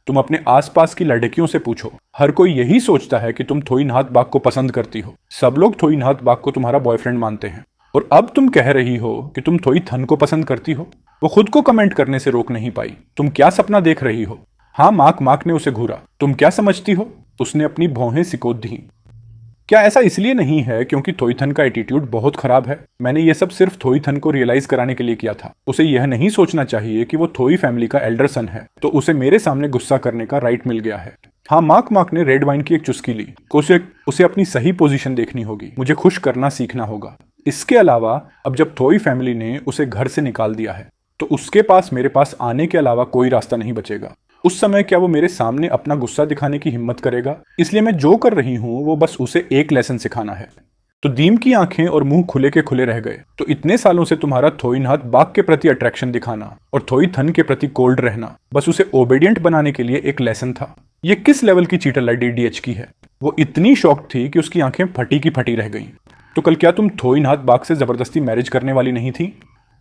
तुम अपने आसपास की लड़कियों से पूछो, हर कोई यही सोचता है कि तुम थोईनहाथ बाग को पसंद करती हो। सब लोग थोईनहाथ बाग को तुम्हारा बॉयफ्रेंड मानते हैं और अब तुम कह रही हो कि तुम थोईथन को पसंद करती हो। वो खुद को कमेंट करने से रोक नहीं पाई। तुम क्या सपना देख रही हो? हाँ माक माक ने उसे घूरा। तुम क्या समझती हो? उसने अपनी भौहें सिकोड़ दी। क्या ऐसा इसलिए नहीं है क्योंकि थोईथन का एटीट्यूड बहुत खराब है? मैंने ये सब सिर्फ थोईथन को रियलाइज कराने के लिए किया था। उसे यह नहीं सोचना चाहिए कि वो थोई फैमिली का एल्डर सन है, तो उसे मेरे सामने गुस्सा करने का राइट मिल गया है। हाँ, माक माक ने रेड वाइन की एक चुस्की ली। उसे अपनी सही पोजीशन देखनी होगी। मुझे खुश करना सीखना होगा। इसके अलावा अब जब थोई फैमिली ने उसे घर से निकाल दिया है तो उसके पास मेरे पास आने के अलावा कोई रास्ता नहीं बचेगा। उस समय क्या वो मेरे सामने अपना गुस्सा दिखाने की हिम्मत करेगा? इसलिए मैं जो कर रही हूं वो बस उसे एक लेसन सिखाना है। तो दीम की आंखें और मुंह खुले के खुले रह गए। तो इतने सालों से तुम्हारा थोईनहाथ बाग के प्रति अट्रैक्शन दिखाना और थोईथन के प्रति कोल्ड रहना बस उसे ओबेडियंट बनाने के लिए एक लेसन था। ये किस लेवल की चीटर लड़ी डीएच की है? वो इतनी शॉक्ड थी कि उसकी आंखें फटी की फटी रह गईं। तो कल क्या तुम थोईनहाथ बाग से जबरदस्ती मैरिज करने वाली नहीं थी?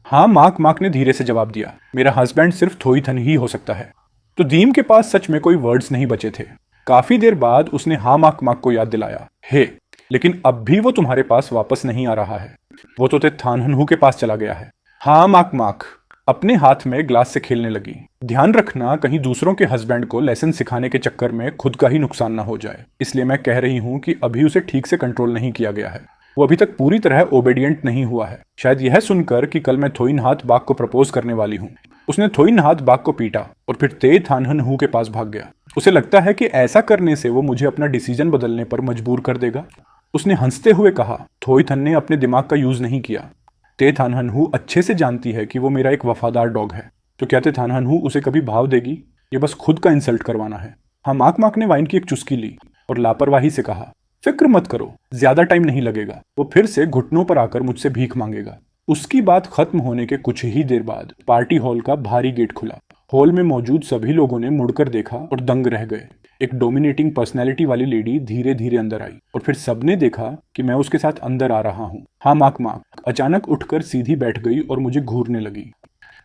हाँ, माक माक ने धीरे से जवाब दिया। मेरा हस्बैंड सिर्फ थोईथन ही हो सकता है। तो दीम के पास सच में कोई वर्ड्स नहीं बचे थे। काफी देर बाद उसने हाँ माक माक को याद दिलाया, हे, लेकिन अब भी वो तुम्हारे पास वापस नहीं आ रहा है। वो तो तेथान हनहू के पास चला गया है। हाँ माक माक, अपने हाथ में ग्लास से खेलने लगी। ध्यान रखना कहीं दूसरों के हस्बैंड को लेसन सिखाने के चक्कर में खुद का ही नुकसान ना हो जाए, इसलिए मैं कह रही हूँ कि अभी उसे ठीक से कंट्रोल नहीं किया गया है। वो अभी तक पूरी तरह ओबेडिएंट नहीं हुआ है। शायद यह सुनकर कि कल मैं थोइनहाथ बाग को प्रपोज करने वाली हूँ, उसने थोइनहाथ बाग को पीटा और फिर ते थानहन हू के पास भाग गया। उसे लगता है कि ऐसा करने से वो मुझे अपना डिसीजन बदलने पर मजबूर कर देगा। उसने हंसते हुए कहा, थोइथन ने अपने दिमाग का यूज नहीं किया। ते थानहन हू अच्छे से जानती है कि वो मेरा एक वफादार डॉग है, तो क्या ते थानहन हू उसे कभी भाव देगी? ये बस खुद का इंसल्ट करवाना है। हाँ, माक माक ने वाइन की एक चुस्की ली और लापरवाही से कहा, फिक्र मत करो, ज्यादा टाइम नहीं लगेगा। वो फिर से घुटनों पर आकर मुझसे भीख मांगेगा। उसकी बात खत्म होने के कुछ ही देर बाद पार्टी हॉल का भारी गेट खुला। हॉल में मौजूद सभी लोगों ने मुड़कर देखा और दंग रह गए। एक डोमिनेटिंग पर्सनैलिटी वाली लेडी धीरे धीरे अंदर आई और फिर सबने देखा कि मैं उसके साथ अंदर आ रहा हूँ। हाँ माक माक अचानक उठकर सीधी बैठ गई और मुझे घूरने लगी।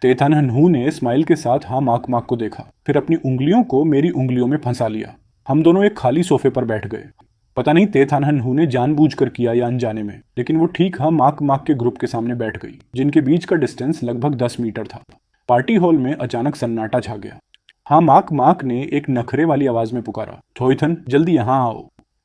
ते थानहन हू ने स्माइल के साथ हाँ माक माक को देखा, फिर अपनी उंगलियों को मेरी उंगलियों में फंसा लिया। हम दोनों एक खाली सोफे पर बैठ गए। पता नहीं ते थानहन हू ने जानबूझकर किया या अनजाने में, लेकिन वो ठीक हाँ माक माक के ग्रुप के सामने बैठ गई, जिनके बीच का डिस्टेंस लगभग 10 मीटर था। पार्टी हॉल में अचानक सन्नाटा छा गया। हाँ माक माक ने एक नखरे वाली आवाज में पुकारा, थोइथन जल्दी यहाँ आओ।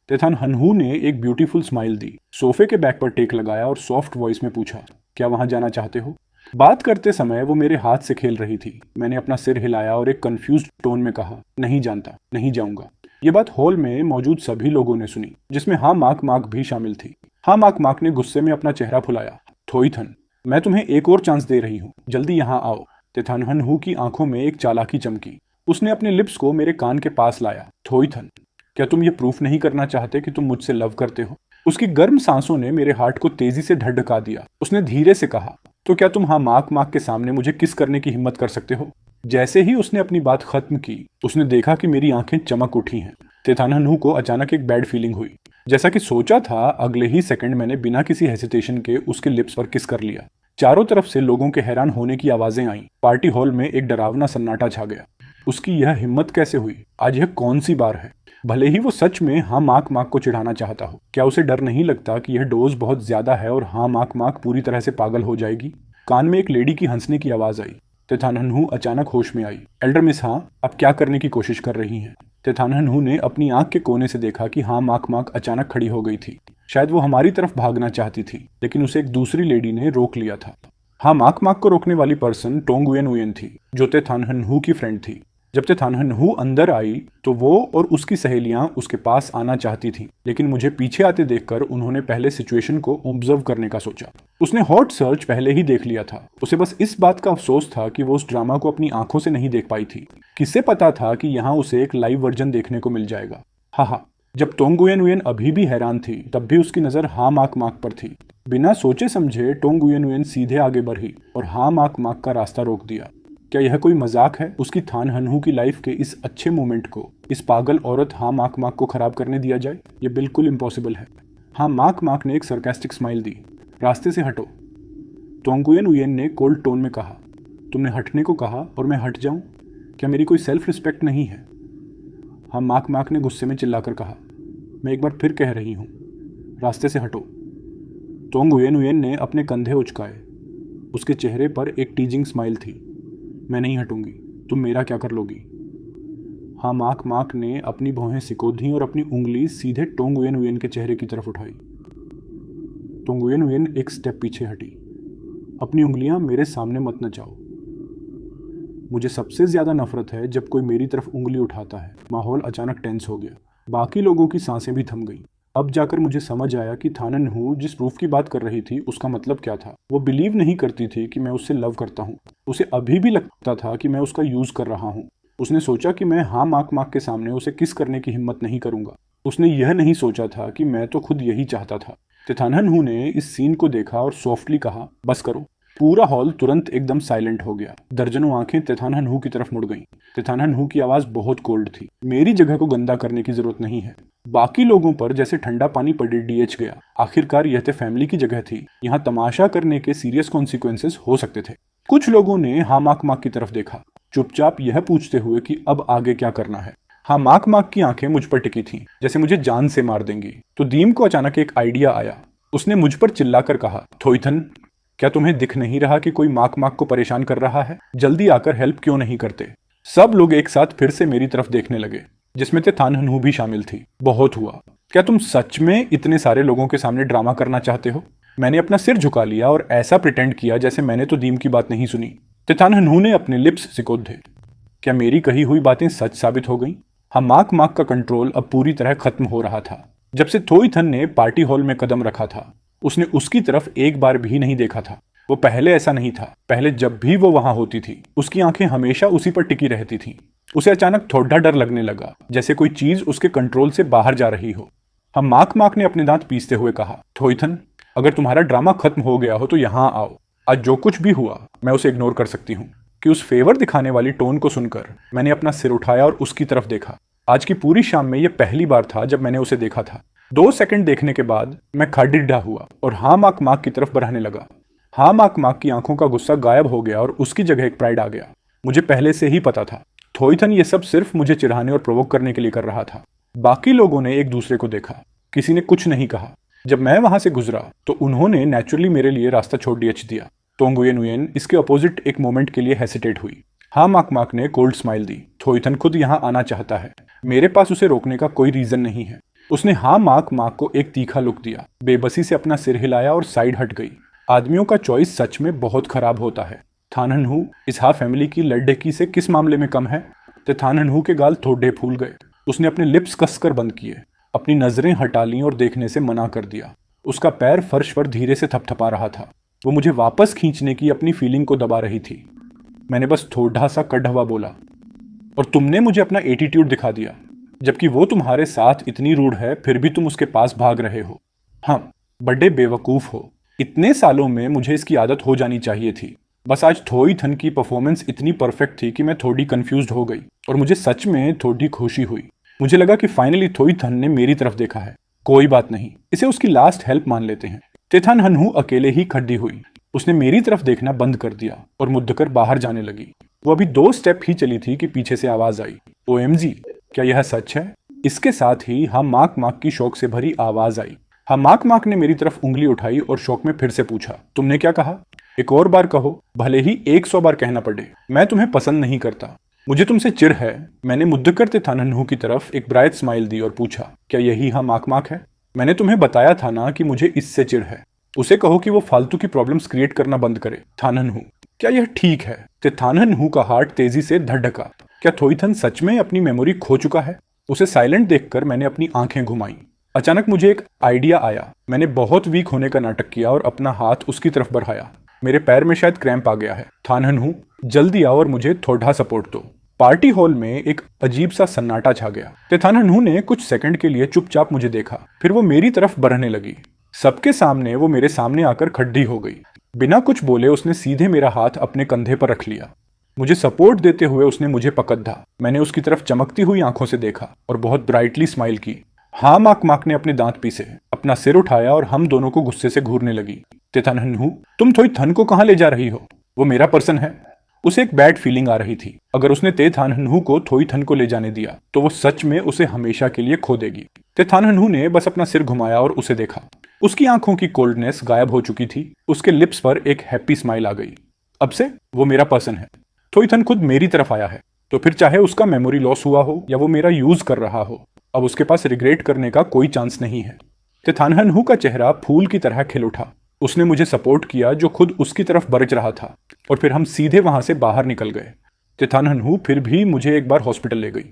तेथान हनहू ने एक ब्यूटीफुल स्माइल दी, सोफे के बैक पर टेक लगाया और सॉफ्ट वॉइस में पूछा, क्या वहां जाना चाहते हो? बात करते समय वो मेरे हाथ से खेल रही थी। मैंने अपना सिर हिलाया और एक कंफ्यूज्ड टोन में कहा, नहीं जानता, नहीं जाऊंगा। ये बात हॉल में मौजूद सभी लोगों ने सुनी, जिसमें हाँ माक माक भी शामिल थी। हाँ माक माक ने गुस्से में अपना चेहरा फुलाया, थोइथन मैं तुम्हें एक और चांस दे रही हूँ, जल्दी यहाँ आओ। तेथानहन हू की आंखों में एक चालाकी चमकी। उसने अपने लिप्स को मेरे कान के पास लाया। थोइथन क्या तुम ये प्रूफ नहीं करना चाहते कि तुम मुझसे लव करते हो? उसकी गर्म सांसों ने मेरे हार्ट को तेजी से धड़का दिया। उसने धीरे से कहा, तो क्या तुम हाँ माक माक के सामने मुझे किस करने की हिम्मत कर सकते हो? जैसे ही उसने अपनी बात खत्म की, उसने देखा कि मेरी आंखें चमक उठी हैं। तेथानहन हू को अचानक एक बैड फीलिंग हुई। जैसा कि सोचा था, अगले ही सेकंड मैंने बिना किसी हेसिटेशन के उसके लिप्स पर किस कर लिया। चारों तरफ से लोगों के हैरान होने की आवाजें आईं। पार्टी हॉल में एक डरावना सन्नाटा छा गया। उसकी यह हिम्मत कैसे हुई? आज यह कौन सी बार है? भले ही वो सच में हाँ माक माक को चिढ़ाना चाहता हो, क्या उसे डर नहीं लगता कि यह डोज बहुत ज्यादा है और हाँ माक माक पूरी तरह से पागल हो जाएगी? कान में एक लेडी की हंसने की आवाज आई। तेथानहन हू अचानक होश में आई। एल्डर मिस, हाँ आप क्या करने की कोशिश कर रही हैं? तेथानहन हू ने अपनी आंख के कोने से देखा कि हाँ माक माक अचानक खड़ी हो गई थी। शायद वो हमारी तरफ भागना चाहती थी, लेकिन उसे एक दूसरी लेडी ने रोक लिया था। हाँ माक माक को रोकने वाली पर्सन टोंग उयन उयन थी, जो तेथानहन हू की फ्रेंड थी। जब तेथानहन हू अंदर आई तो वो और उसकी सहेलियां उसके पास आना चाहती थीं, लेकिन मुझे पीछे आते देखकर उन्होंने पहले सिचुएशन को ऑब्जर्व करने का सोचा। उसने हॉट सर्च पहले ही देख लिया था। उसे बस इस बात का अफसोस था कि वो उस ड्रामा को अपनी आंखों से नहीं देख पाई थी। किसे पता था कि यहाँ उसे एक लाइव वर्जन देखने को मिल जाएगा। हाँ, जब टोंग उयन उयन अभी भी हैरान थी, तब भी उसकी नजर हाँ माक माक पर थी। बिना सोचे समझे टोंग उयन उयन सीधे आगे बढ़ी और हाँ माक माक का रास्ता रोक दिया। क्या यह कोई मजाक है? उसकी थानहन हू की लाइफ के इस अच्छे मोमेंट को इस पागल औरत हाँ माक माक को खराब करने दिया जाए? ये बिल्कुल इम्पॉसिबल है। हाँ माक माक ने एक सरकास्टिक स्माइल दी। रास्ते से हटो, टोंग उयन उयन ने कोल्ड टोन में कहा। तुमने हटने को कहा और मैं हट जाऊं? क्या मेरी कोई सेल्फ रिस्पेक्ट नहीं है? हाँ माक माक ने गुस्से में चिल्लाकर कहा। मैं एक बार फिर कह रही हूँ, रास्ते से हटो। टोंग उयन उयन ने अपने कंधे उचकाए। उसके चेहरे पर एक टीजिंग स्माइल थी। मैं नहीं हटूंगी, तुम मेरा क्या कर लोगी? हाँ माक माक ने अपनी भौहें सिकोधी और अपनी उंगली सीधे टोंग उयन उयन के चेहरे की तरफ उठाई। टोंग उयन उयन एक स्टेप पीछे हटी। अपनी उंगलियां मेरे सामने मत नचाओ। मुझे सबसे ज्यादा नफरत है जब कोई मेरी तरफ उंगली उठाता है। माहौल अचानक टेंस हो गया। बाकी लोगों की सांसें भी थम गई। अब जाकर मुझे समझ आया कि थानन हू जिस प्रूफ की बात कर रही थी उसका मतलब क्या था। वो बिलीव नहीं करती थी कि मैं उससे लव करता हूँ। उसे अभी भी लगता था कि मैं उसका यूज कर रहा हूँ। उसने सोचा कि मैं हाँ माक माक के सामने उसे किस करने की हिम्मत नहीं करूंगा। उसने यह नहीं सोचा था कि मैं तो खुद यही चाहता था। तेथानहन हू ने इस सीन को देखा और सॉफ्टली कहा, बस करो। पूरा हॉल तुरंत एकदम साइलेंट हो गया। दर्जनों आंखें तेथानहन हू की तरफ मुड़ गईं। तेथानहन हू की आवाज बहुत कोल्ड थी। मेरी जगह को गंदा करने की जरूरत नहीं है। बाकी लोगों पर जैसे ठंडा पानी पड़े डीएच गया। आखिरकार यह तो फैमिली की जगह थी। यहाँ तमाशा करने के सीरियस कॉन्सिक्वेंसेस हो सकते थे। कुछ लोगों ने हाँ माक माक की तरफ देखा, चुपचाप यह पूछते हुए कि अब आगे क्या करना है। हाँ माक माक की आंखें मुझ पर टिकी थीं, जैसे मुझे जान से मार देंगी। तो दीम को अचानक एक आइडिया आया। उसने मुझ पर चिल्लाकर कहा, थोइथन क्या तुम्हें दिख नहीं रहा कि कोई माक माक को परेशान कर रहा है? जल्दी आकर हेल्प क्यों नहीं करते? सब लोग एक साथ फिर से मेरी तरफ देखने लगे, जिसमें ते थानहनू भी शामिल थी। बहुत हुआ। क्या तुम सच में इतने सारे लोगों के सामने ड्रामा करना चाहते हो? मैंने अपना सिर झुका लिया और ऐसा प्रिटेंड किया जैसे मैंने तो दीम की बात नहीं सुनी। ते थानहनू ने अपने लिप्स सिकोड़े। क्या मेरी कही हुई बातें सच साबित हो गईं? हाँ, माक माक का कंट्रोल अब पूरी तरह खत्म हो रहा था। जब से थोईथन ने पार्टी हॉल में कदम रखा था, उसने उसकी तरफ एक बार भी नहीं देखा था। वो पहले ऐसा नहीं था। पहले जब भी वो वहां होती थी, उसकी आंखें हमेशा उसी पर टिकी रहती थीं। उसे अचानक थोड़ा डर लगने लगा, जैसे कोई चीज उसके कंट्रोल से बाहर जा रही हो। हम माक माक ने अपने दांत पीसते हुए कहा, थोईथन, अगर तुम्हारा ड्रामा खत्म हो गया हो तो यहाँ आओ। आज जो कुछ भी हुआ मैं उसे इग्नोर कर सकती हूँ। कि उस फेवर दिखाने वाली टोन को सुनकर मैंने अपना सिर उठाया और उसकी तरफ देखा। आज की पूरी शाम में यह पहली बार था जब मैंने उसे देखा था। 2 सेकंड देखने के बाद मैं खड़िड्ढा हुआ और हाँ माक माक की तरफ बढ़ने लगा। हाँ माक माक की आंखों का गुस्सा गायब हो गया और उसकी जगह एक प्राइड आ गया। मुझे पहले से ही पता था, थोईथन ये सब सिर्फ मुझे चिढ़ाने और प्रोवोक करने के लिए कर रहा था। बाकी लोगों ने एक दूसरे को देखा, किसी ने कुछ नहीं कहा। जब मैं वहां से गुजरा तो उन्होंने नेचुरली मेरे लिए रास्ता छोड़ दिया। तो nguyen Nguyen इसके अपोजिट एक मोमेंट के लिए हेसिटेट हुई। हाँ माक माक ने कोल्ड स्माइल दी। थोईथन खुद यहाँ आना चाहता है, मेरे पास उसे रोकने का कोई रीजन नहीं है। उसने हाँ माक माक को एक तीखा लुक दिया, बेबसी से अपना सिर हिलाया और साइड हट गई। आदमियों का चॉइस सच में बहुत खराब होता है। थानहनू इस हा फैमिली की लड़की से किस मामले में कम है? तो थानहनू के गाल थोड़े फूल गए। उसने अपने लिप्स कसकर बंद किए, अपनी नजरें हटा लीं और देखने से मना कर दिया। उसका पैर फर्श पर धीरे से थपथपा रहा था। वो मुझे वापस खींचने की अपनी फीलिंग को दबा रही थी। मैंने बस थोड़ा सा कड़वा बोला, और तुमने मुझे अपना एटीट्यूड दिखा दिया। जबकि वो तुम्हारे साथ इतनी रूड है, फिर भी तुम उसके पास भाग रहे हो। हाँ, बड़े बेवकूफ हो। इतने सालों में मुझे इसकी आदत हो जानी चाहिए थी। बस आज थोईथन की परफॉर्मेंस इतनी परफेक्ट थी कि मैं थोड़ी कंफ्यूज्ड हो गई और मुझे सच में थोड़ी खुशी हुई। मुझे लगा कि फाइनली थोईथन ने मेरी तरफ देखा है। कोई बात नहीं, इसे उसकी लास्ट हेल्प मान लेते हैं। ते थानहनू अकेले ही खड़ी हुई। उसने मेरी तरफ देखना बंद कर दिया और मुद्दकर बाहर जाने लगी। वो अभी 2 स्टेप ही चली थी कि पीछे से आवाज आई, OMG, क्या यह सच है? इसके साथ ही हम माक माक की शौक से भरी आवाज आई। हम माक माक ने मेरी तरफ उंगली उठाई और शौक में फिर से पूछा, तुमने क्या कहा? एक और बार कहो, भले ही 100 बार कहना पड़े। मैं तुम्हें पसंद नहीं करता, मुझे तुमसे चिढ़ है। मैंने मुद्दकर ते थानहनू की तरफ एक ब्राइट स्माइल दी और पूछा, क्या यही हाँ माक माक है? मैंने तुम्हें बताया था ना कि मुझे इससे चिढ़ है। उसे कहो कि वो फालतू की प्रॉब्लम्स क्रिएट करना बंद करे। थानहनू, क्या यह ठीक है? ते थानहनू का हार्ट तेजी से धड़का। क्या थोईथन सच में अपनी मेमोरी खो चुका है? उसे साइलेंट देखकर मैंने अपनी आंखें घुमाई। अचानक मुझे एक आइडिया आया। मैंने बहुत वीक होने का नाटक किया और अपना हाथ उसकी तरफ बढ़ाया। मेरे पैर में शायद क्रैम्प आ गया है। थानहनू, जल्दी आओ और मुझे थोड़ा सपोर्ट दो। पार्टी हॉल में एक अजीब सा सन्नाटा छा गया। ते थानहनू ने कुछ सेकंड के लिए चुपचाप मुझे देखा, फिर वो मेरी तरफ बढ़ने लगी। सबके सामने वो मेरे सामने आकर खड़ी हो गई। बिना कुछ बोले उसने सीधे मेरा हाथ अपने कंधे पर रख लिया। मुझे सपोर्ट देते हुए उसने मुझे पकड़ा। मैंने उसकी तरफ चमकती हुई आंखों से देखा और बहुत ब्राइटली स्माइल की। हाँ माक माक ने अपने दांत पीसे, अपना सिर उठाया और हम दोनों को गुस्से से घूरने लगी। ते थानहनू, तुम थोईथन को कहाँ ले जा रही हो? वो मेरा पर्सन है। उसे एक बैड फीलिंग आ रही थी। अगर उसने ते थानहनू को थोईथन को ले जाने दिया तो वो सच में उसे हमेशा के लिए खो देगी। ते थानहनू ने बस अपना सिर घुमाया और उसे देखा। उसकी आंखों की कोल्डनेस गायब हो चुकी थी। उसके लिप्स पर एक हैप्पी स्माइल आ गई। अब से वो मेरा पर्सन है। थोईथन खुद मेरी तरफ आया है, तो फिर चाहे उसका मेमोरी लॉस हुआ हो या वो मेरा यूज कर रहा हो, अब उसके पास रिग्रेट करने का कोई चांस नहीं है। ते थानहनू का चेहरा फूल की तरह खिल उठा। उसने मुझे सपोर्ट किया जो खुद उसकी तरफ बरच रहा था, और फिर हम सीधे वहां से बाहर निकल गए। ते थानहनू फिर भी मुझे एक बार हॉस्पिटल ले गई।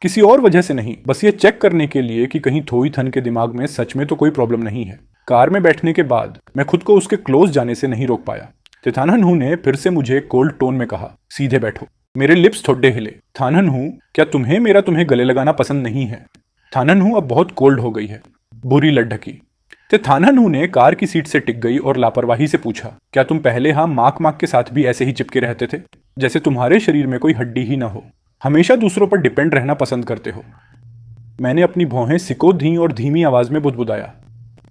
किसी और वजह से नहीं, बस ये चेक करने के लिए कि कहीं थोईथन के दिमाग में सच में तो कोई प्रॉब्लम नहीं है। कार में बैठने के बाद मैं खुद को उसके क्लोज जाने से नहीं रोक पाया। ते थानहनू ने फिर से मुझे कोल्ड टोन में कहा, सीधे बैठो। मेरे लिप्स थोड़े हिले। थानहनू, क्या तुम्हें गले लगाना पसंद नहीं है? थानहनू अब बहुत कोल्ड हो गई है, बुरी लड्ढकी। ते थानहनू ने कार की सीट से टिक गई और लापरवाही से पूछा, क्या तुम पहले हाँ माक माक के साथ भी ऐसे ही चिपके रहते थे? जैसे तुम्हारे शरीर में कोई हड्डी ही ना हो, हमेशा दूसरों पर डिपेंड रहना पसंद करते हो। मैंने अपनी भौहें सिकोड़ दी और धीमी आवाज में बुदबुदाया,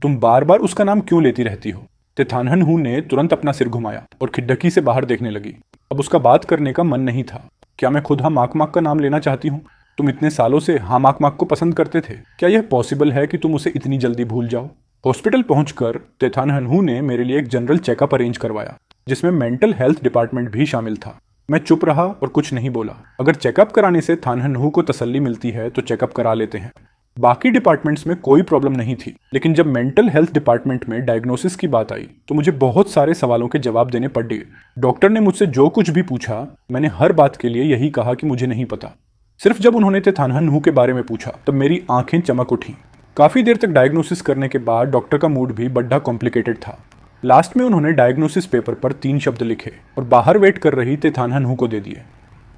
तुम बार बार उसका नाम क्यों लेती रहती हो? ते थानहनू ने तुरंत अपना सिर घुमाया और खिड़की से बाहर देखने लगी। अब उसका बात करने का मन नहीं था। क्या मैं खुद हाँ माक माक का नाम लेना चाहती हूँ? तुम इतने सालों से हाँ माक माक को पसंद करते थे, क्या यह पॉसिबल है कि तुम उसे इतनी जल्दी भूल जाओ? हॉस्पिटल पहुंचकर तेथान हनहू ने मेरे लिए एक जनरल चेकअप अरेंज करवाया, जिसमें मेंटल हेल्थ डिपार्टमेंट भी शामिल था। मैं चुप रहा और कुछ नहीं बोला। अगर चेकअप कराने से थान हनहू को तसल्ली मिलती है तो चेकअप करा लेते हैं। बाकी डिपार्टमेंट्स में कोई प्रॉब्लम नहीं थी, लेकिन जब मेंटल हेल्थ डिपार्टमेंट में डायग्नोसिस की बात आई तो मुझे बहुत सारे सवालों के जवाब देने पड़ गए। डॉक्टर ने मुझसे जो कुछ भी पूछा, मैंने हर बात के लिए यही कहा कि मुझे नहीं पता। सिर्फ जब उन्होंने तेथान हनहू के बारे में पूछा तब मेरी आंखें चमक उठी। काफी देर तक डायग्नोसिस करने के बाद डॉक्टर का मूड भी बड़ा कॉम्प्लिकेटेड था। लास्ट में उन्होंने डायग्नोसिस पेपर पर 3 शब्द लिखे और बाहर वेट कर रही तेथान हनहू को दे दिए।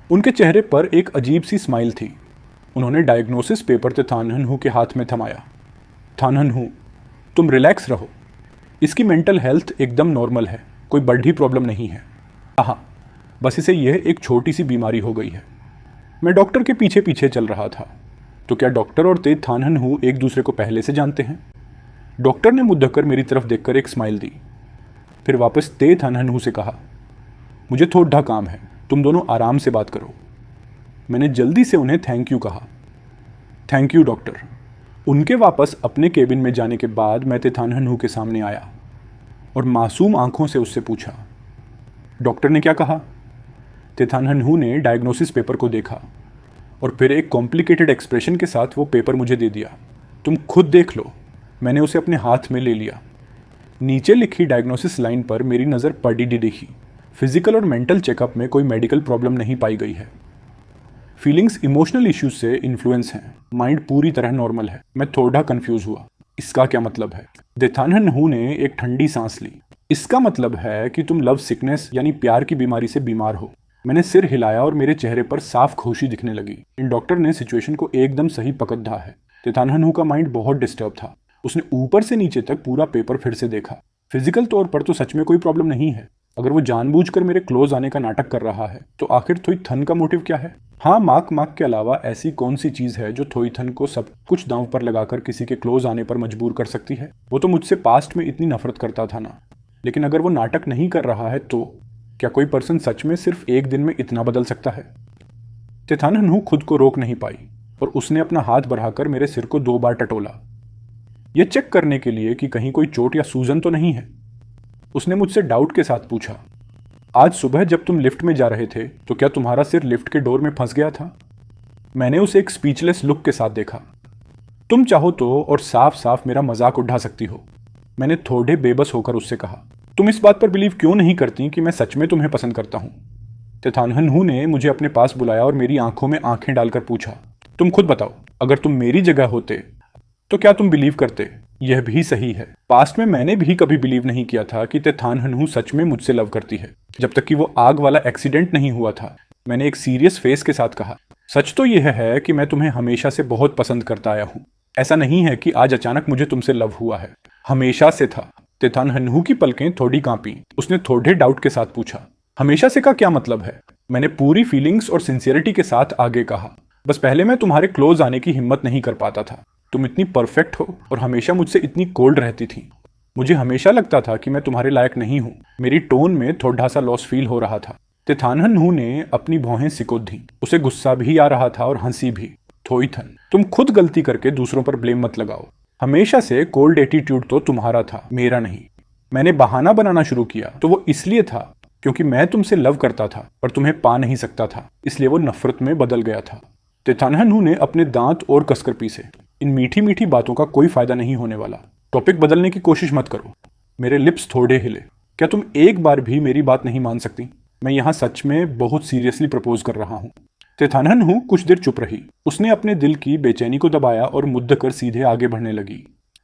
उनके चेहरे पर एक अजीब सी स्माइल थी। उन्होंने डायग्नोसिस पेपर तेथान हनहू के हाथ में थमाया। थान हनहू, तुम रिलैक्स रहो। इसकी मेंटल हेल्थ एकदम नॉर्मल है, कोई बड़ी प्रॉब्लम नहीं है। हाँ, बस इसे यह एक छोटी सी बीमारी हो गई है। मैं डॉक्टर के पीछे पीछे चल रहा था। तो क्या डॉक्टर और तेथान हनहू एक दूसरे को पहले से जानते हैं? डॉक्टर ने मुंह ढककर मेरी तरफ देखकर एक स्माइल दी, फिर वापस तेथान हनहू से कहा, मुझे थोड़ा काम है, तुम दोनों आराम से बात करो। मैंने जल्दी से उन्हें थैंक यू कहा। Thank you doctor. उनके वापस अपने केबिन में जाने के बाद मैं तेथान हनहू के सामने आया और मासूम आंखों से उससे पूछा, डॉक्टर ने क्या कहा? तेथान हनहू ने डायग्नोसिस पेपर को देखा और फिर एक कॉम्प्लिकेटेड एक्सप्रेशन के साथ वो पेपर मुझे दे दिया। तुम खुद देख लो। मैंने उसे अपने हाथ में ले लिया। नीचे लिखी डायग्नोसिस लाइन पर मेरी नज़र पड़ी दिखी। फिजिकल और मेंटल चेकअप में कोई मेडिकल प्रॉब्लम नहीं पाई गई है। फीलिंग्स इमोशनल इश्यूज से इन्फ्लुएंस हैं। माइंड पूरी तरह नॉर्मल है। मैं थोड़ा कंफ्यूज हुआ। इसका क्या मतलब है? तेथान हनहू ने एक ठंडी सांस ली। इसका मतलब है कि तुम लव सिकनेस यानी प्यार की बीमारी से बीमार हो। मैंने सिर हिलाया और मेरे चेहरे पर साफ खुशी दिखने लगी। इन डॉक्टर ने सिचुएशन को एकदम सही पकड़ धा है। तेथान हनहू का माइंड बहुत डिस्टर्ब था। उसने ऊपर से नीचे तक पूरा पेपर फिर से देखा। फिजिकल तौर पर तो सच में कोई प्रॉब्लम नहीं है। अगर वो जानबूझकर मेरे क्लोज आने का नाटक कर रहा है तो आखिर थोईथन का मोटिव क्या है? हाँ, मार्क के अलावा ऐसी कौन सी चीज है जो थोईथन को सब कुछ दांव पर लगाकर किसी के क्लोज आने पर मजबूर कर सकती है? वो तो मुझसे पास्ट में इतनी नफरत करता था ना। लेकिन अगर वो नाटक नहीं कर रहा है तो क्या कोई पर्सन सच में सिर्फ एक दिन में इतना बदल सकता है? तेथान हनहू खुद को रोक नहीं पाई और उसने अपना हाथ बढ़ाकर मेरे सिर को 2 बार टटोला, यह चेक करने के लिए कि कहीं कोई चोट या सूजन तो नहीं है। उसने मुझसे डाउट के साथ पूछा, आज सुबह जब तुम लिफ्ट में जा रहे थे तो क्या तुम्हारा सिर लिफ्ट के डोर में फंस गया था? मैंने उसे एक स्पीचलेस लुक के साथ देखा। तुम चाहो तो और साफ साफ मेरा मजाक उड़ा सकती हो, मैंने थोड़े बेबस होकर उससे कहा। तुम इस बात पर बिलीव क्यों नहीं करती कि मैं सच में तुम्हें पसंद करता हूं? तेथान हनहू ने मुझे अपने पास बुलाया और मेरी आंखों में आंखें डालकर पूछा, तुम खुद बताओ, अगर तुम मेरी जगह होते तो क्या तुम बिलीव करते? यह भी सही है। पास्ट में मैंने भी कभी बिलीव नहीं किया था कि तेथान हनहू सच में मुझसे लव करती है, जब तक कि वो आग वाला एक्सीडेंट नहीं हुआ था। मैंने एक सीरियस फेस के साथ कहा, सच तो यह है कि मैं तुम्हें हमेशा से बहुत पसंद करता आया हूँ। ऐसा नहीं है कि आज अचानक मुझे तुमसे लव हुआ है, हमेशा से था। तेथान हनहू की पलकें थोड़ी कांपी। उसने थोड़े डाउट के साथ पूछा, हमेशा से का क्या मतलब है? मैंने पूरी फीलिंग्स और सिंसियरिटी के साथ आगे कहा, बस पहले मैं तुम्हारे क्लोज आने की हिम्मत नहीं कर पाता था। तुम इतनी परफेक्ट हो और हमेशा मुझसे इतनी कोल्ड रहती थी। मुझे हमेशा लगता था कि मैं तुम्हारे लायक नहीं हूँ। मेरी टोन में थोड़ा सा लॉस फील हो रहा था। तेथान हनहू ने अपनी भौहें सिकोड़ दी। उसे गुस्सा भी आ रहा था और हंसी भी। थोईथन, तुम खुद गलती करके दूसरों पर ब्लेम मत लगाओ। हमेशा से कोल्ड एटीट्यूड तो तुम्हारा था, मेरा नहीं। मैंने बहाना बनाना शुरू किया तो वो इसलिए था क्योंकि मैं तुमसे लव करता था पर तुम्हें पा नहीं सकता था, इसलिए वो नफरत में बदल गया था। तेथान हनहू ने अपने दांत और कसकर पीसे। इन मीठी मीठी बातों का कोई फायदा नहीं होने वाला। टॉपिक बदलने की कोशिश मत करो। मेरे लिप्स थोड़े हिले। क्या तुम एक बार भी मेरी बात नहीं मान सकती? मैं यहाँ सच में बहुत सीरियसली प्रपोज कर रहा हूँ। तेथान हनहू कुछ देर चुप रही। उसने अपने दिल की बेचैनी को दबाया और मुद्द कर सीधे आगे बढ़ने लगी।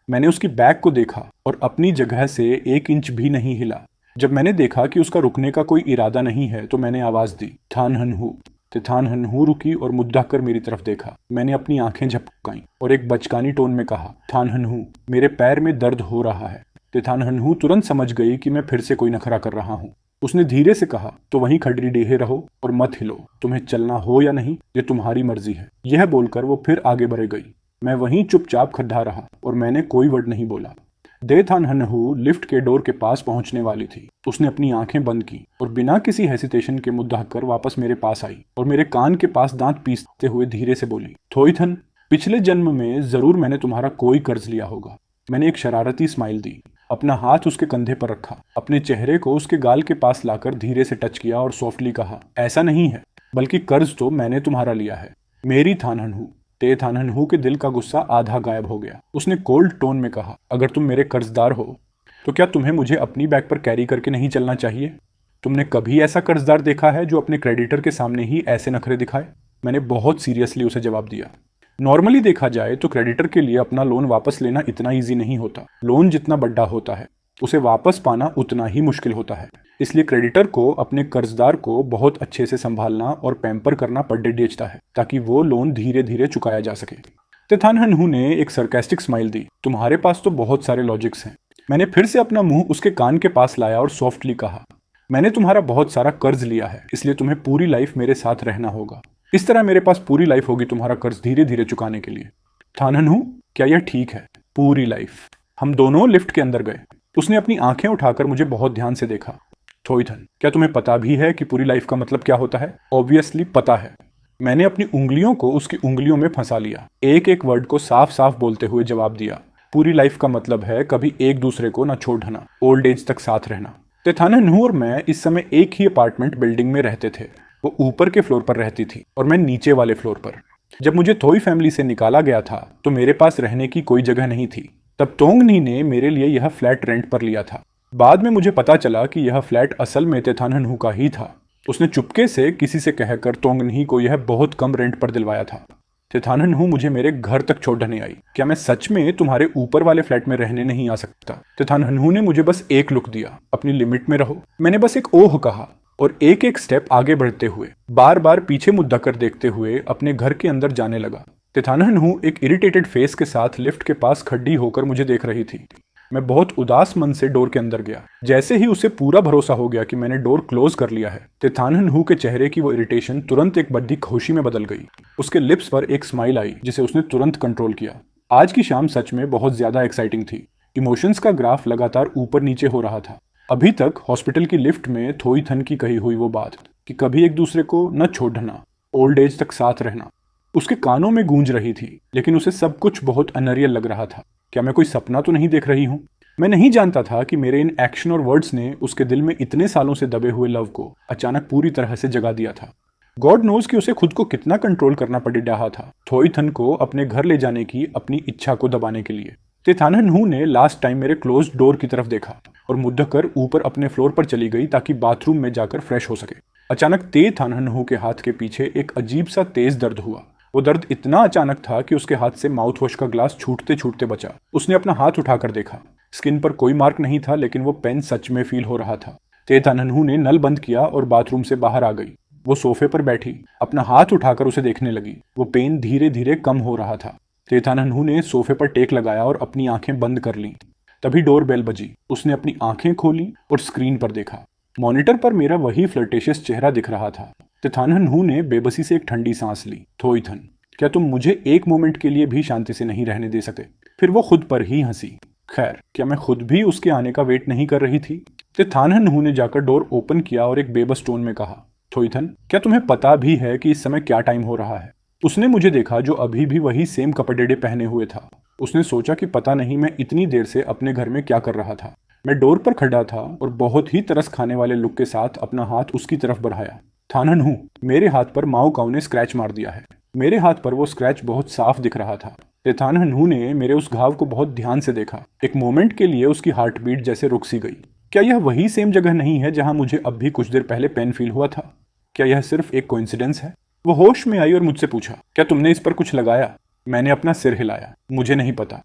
मैंने उसकी बैक को देखा और अपनी जगह से 1 इंच भी नहीं हिला। जब मैंने देखा कि उसका रुकने का कोई इरादा नहीं है तो मैंने आवाज दी, थान हनहू। तेथान हनहू रुकी और मुद्दा कर मेरी तरफ देखा। मैंने अपनी आंखें झपकाई और एक बचकानी टोन में कहा, थान हनहू, मेरे पैर में दर्द हो रहा है। तेथान हनहू तुरंत समझ गई कि मैं फिर से कोई नखरा कर रहा हूँ। उसने धीरे से कहा, तो वहीं खड़ी डेहे रहो और मत हिलो। तुम्हें चलना हो या नहीं ये तुम्हारी मर्जी है। यह बोलकर वो फिर आगे बढ़ गई। मैं वहीं चुपचाप खड़ा रहा और मैंने कोई वर्ड नहीं बोला। तेथान हनहू लिफ्ट के डोर के पास पहुंचने वाली थी। उसने अपनी आंखें बंद की और बिना किसी हेसिटेशन के मुद्दा कर वापस मेरे पास आई और मेरे कान के पास दांत पीसते हुए धीरे से बोली, थोईथन, पिछले जन्म में जरूर मैंने तुम्हारा कोई कर्ज लिया होगा। मैंने एक शरारती स्माइल दी, अपना हाथ उसके कंधे पर रखा, अपने चेहरे को उसके गाल के पास लाकर धीरे से टच किया और सॉफ्टली कहा, ऐसा नहीं है, बल्कि कर्ज तो मैंने तुम्हारा लिया है। मेरी थाननहू। ते थाननहू के दिल का गुस्सा आधा गायब हो गया। उसने कोल्ड टोन में कहा, अगर तुम मेरे कर्जदार हो तो क्या तुम्हें मुझे अपनी बैग पर कैरी करके नहीं चलना चाहिए? तुमने कभी ऐसा कर्जदार देखा है जो अपने क्रेडिटर के सामने ही ऐसे नखरे दिखाए? मैंने बहुत सीरियसली उसे जवाब दिया। नॉर्मली देखा जाए तो क्रेडिटर के लिए अपना लोन वापस लेना इतना इजी नहीं होता। लोन जितना बड़ा होता है उसे वापस पाना उतना ही मुश्किल होता है। इसलिए क्रेडिटर को अपने कर्जदार को बहुत अच्छे से संभालना और पैम्पर करना पड्डे डेचता है ताकि वो लोन धीरे धीरे चुकाया जा सके। तेथानहनहू ने एक सरकास्टिक स्माइल दी, तुम्हारे पास तो बहुत सारे लॉजिक्स हैं। मैंने फिर से अपना मुंह उसके कान के पास लाया और सॉफ्टली कहा, मैंने तुम्हारा बहुत सारा कर्ज लिया है, इसलिए तुम्हें पूरी लाइफ मेरे साथ रहना होगा। इस तरह मेरे पास पूरी लाइफ होगी तुम्हारा कर्ज धीरे धीरे चुकाने के लिए। थाननहू, क्या यह ठीक है? पूरी लाइफ। हम दोनों लिफ्ट के अंदर गए। उसने अपनी आंखें उठाकर मुझे बहुत ध्यान से देखा। थोइथन, क्या तुम्हें पता भी है कि पूरी लाइफ का मतलब क्या होता है? ऑब्वियसली पता है। मैंने अपनी उंगलियों को उसकी उंगलियों में फंसा लिया, एक एक वर्ड को साफ साफ बोलते हुए जवाब दिया। पूरी लाइफ का मतलब है कभी एक दूसरे को न छोड़ना, ओल्ड एज तक साथ रहना। तेथाननहू और मैं इस समय एक ही अपार्टमेंट बिल्डिंग में रहते थे। वो ऊपर के फ्लोर पर रहती थी और मैं नीचे वाले फ्लोर पर। जब मुझे थोई फैमिली से निकाला गया था तो मेरे पास रहने की कोई जगह नहीं थी। तब तोंगनी ने मेरे लिए यह फ्लैट रेंट पर लिया था। बाद में मुझे पता चला कि यह फ्लैट असल में तेथाननहू का ही था। उसने चुपके से किसी से कहकर तोंगनी को यह बहुत कम रेंट पर दिलवाया था। तेथाननहू मुझे मेरे घर तक छोड़ने आई। क्या मैं सच में तुम्हारे ऊपर वाले फ्लैट में रहने नहीं आ सकता? तेथाननहू ने मुझे बस एक लुक दिया, अपनी लिमिट में रहो। मैंने बस एक ओह कहा और एक एक स्टेप आगे बढ़ते हुए, बार बार पीछे मुद्दा कर देखते हुए अपने घर के अंदर जाने लगा। तेथाननहू एक इरिटेटेड फेस के साथ लिफ्ट के पास खड़ी होकर मुझे देख रही थी। मैं बहुत उदास मन से डोर के अंदर गया। जैसे ही उसे पूरा भरोसा हो गया कि मैंने डोर क्लोज कर लिया है, तेथाननहू के चेहरे की वो इरिटेशन तुरंत एक बड़ी खुशी में बदल गई। उसके लिप्स पर एक स्माइल आई जिसे उसने तुरंत कंट्रोल किया। आज की शाम सच में बहुत ज्यादा एक्साइटिंग थी। इमोशंस का ग्राफ लगातार ऊपर नीचे हो रहा था। अभी तक हॉस्पिटल की लिफ्ट में थोईथन की कही हुई वो बात कि कभी एक दूसरे को न छोड़ना, ओल्ड एज तक साथ रहना, उसके कानों में गूंज रही थी, लेकिन उसे सब कुछ बहुत अनरियल लग रहा था। क्या मैं कोई सपना तो नहीं देख रही हूँ? मैं नहीं जानता था कि मेरे इन एक्शन और वर्ड्स ने उसके दिल में इतने सालों से दबे हुए लव को अचानक पूरी तरह से जगा दिया था। गॉड नोज कि उसे खुद को कितना कंट्रोल करना पड़ रहा था थोईथन को अपने घर ले जाने की अपनी इच्छा को दबाने के लिए। तेथाननहू ने लास्ट टाइम मेरे क्लोज डोर की तरफ देखा और मुद्दा कर ऊपर अपने फ्लोर पर चली गई ताकि बाथरूम में जाकर फ्रेश हो सके। अचानक तेथाननहू के हाथ के पीछे एक अजीब सा तेज दर्द हुआ। वो दर्द इतना अचानक था कि उसके हाथ से माउथ वॉश का ग्लास छूटते छूटते बचा। उसने अपना हाथ उठाकर देखा। स्किन पर कोई मार्क नहीं था, लेकिन वो पेन सच में फील हो रहा था। तेथाननहू ने नल बंद किया और बाथरूम से बाहर आ गई। वो सोफे पर बैठी अपना हाथ उठाकर उसे देखने लगी। वो पेन धीरे धीरे कम हो रहा था। तेथाननहू ने सोफे पर टेक लगाया और अपनी आंखें बंद कर ली। तभी डोर बेल बजी। उसने अपनी आंखें खोली और स्क्रीन पर देखा। मॉनिटर पर मेरा वही फ्लर्टेशियस चेहरा दिख रहा था। तेथाननहू ने बेबसी से एक ठंडी सांस ली। थोईथन, क्या तुम मुझे एक मोमेंट के लिए भी शांति से नहीं रहने दे सकते? फिर वो खुद पर ही हंसी। खैर, क्या मैं खुद भी उसके आने का वेट नहीं कर रही थी? तेथाननहू ने जाकर डोर ओपन किया और एक बेबस टोन में कहा, थोईथन, क्या तुम्हें पता भी है कि इस समय क्या टाइम हो रहा है? उसने मुझे देखा जो अभी भी वही सेम कपड़े पहने हुए था। उसने सोचा कि पता नहीं मैं इतनी देर से अपने घर में क्या कर रहा था। मैं डोर पर खड़ा था और बहुत ही तरस खाने वाले लुक के साथ अपना हाथ उसकी तरफ बढ़ाया। थाननहू, मेरे हाथ पर माओ काऊ ने स्क्रैच मार दिया है। मेरे हाथ पर वो स्क्रैच बहुत साफ दिख रहा था। तेथाननहू ने मेरे उस घाव को बहुत ध्यान से देखा। एक मोमेंट के लिए उसकी हार्ट बीट जैसे रुक सी गई। क्या यह वही सेम जगह नहीं है जहां मुझे अब भी कुछ देर पहले पेन फील हुआ था? क्या यह सिर्फ एक कोइंसिडेंस है? वो होश में आई और मुझसे पूछा, क्या तुमने इस पर कुछ लगाया? मैंने अपना सिर हिलाया। मुझे नहीं पता।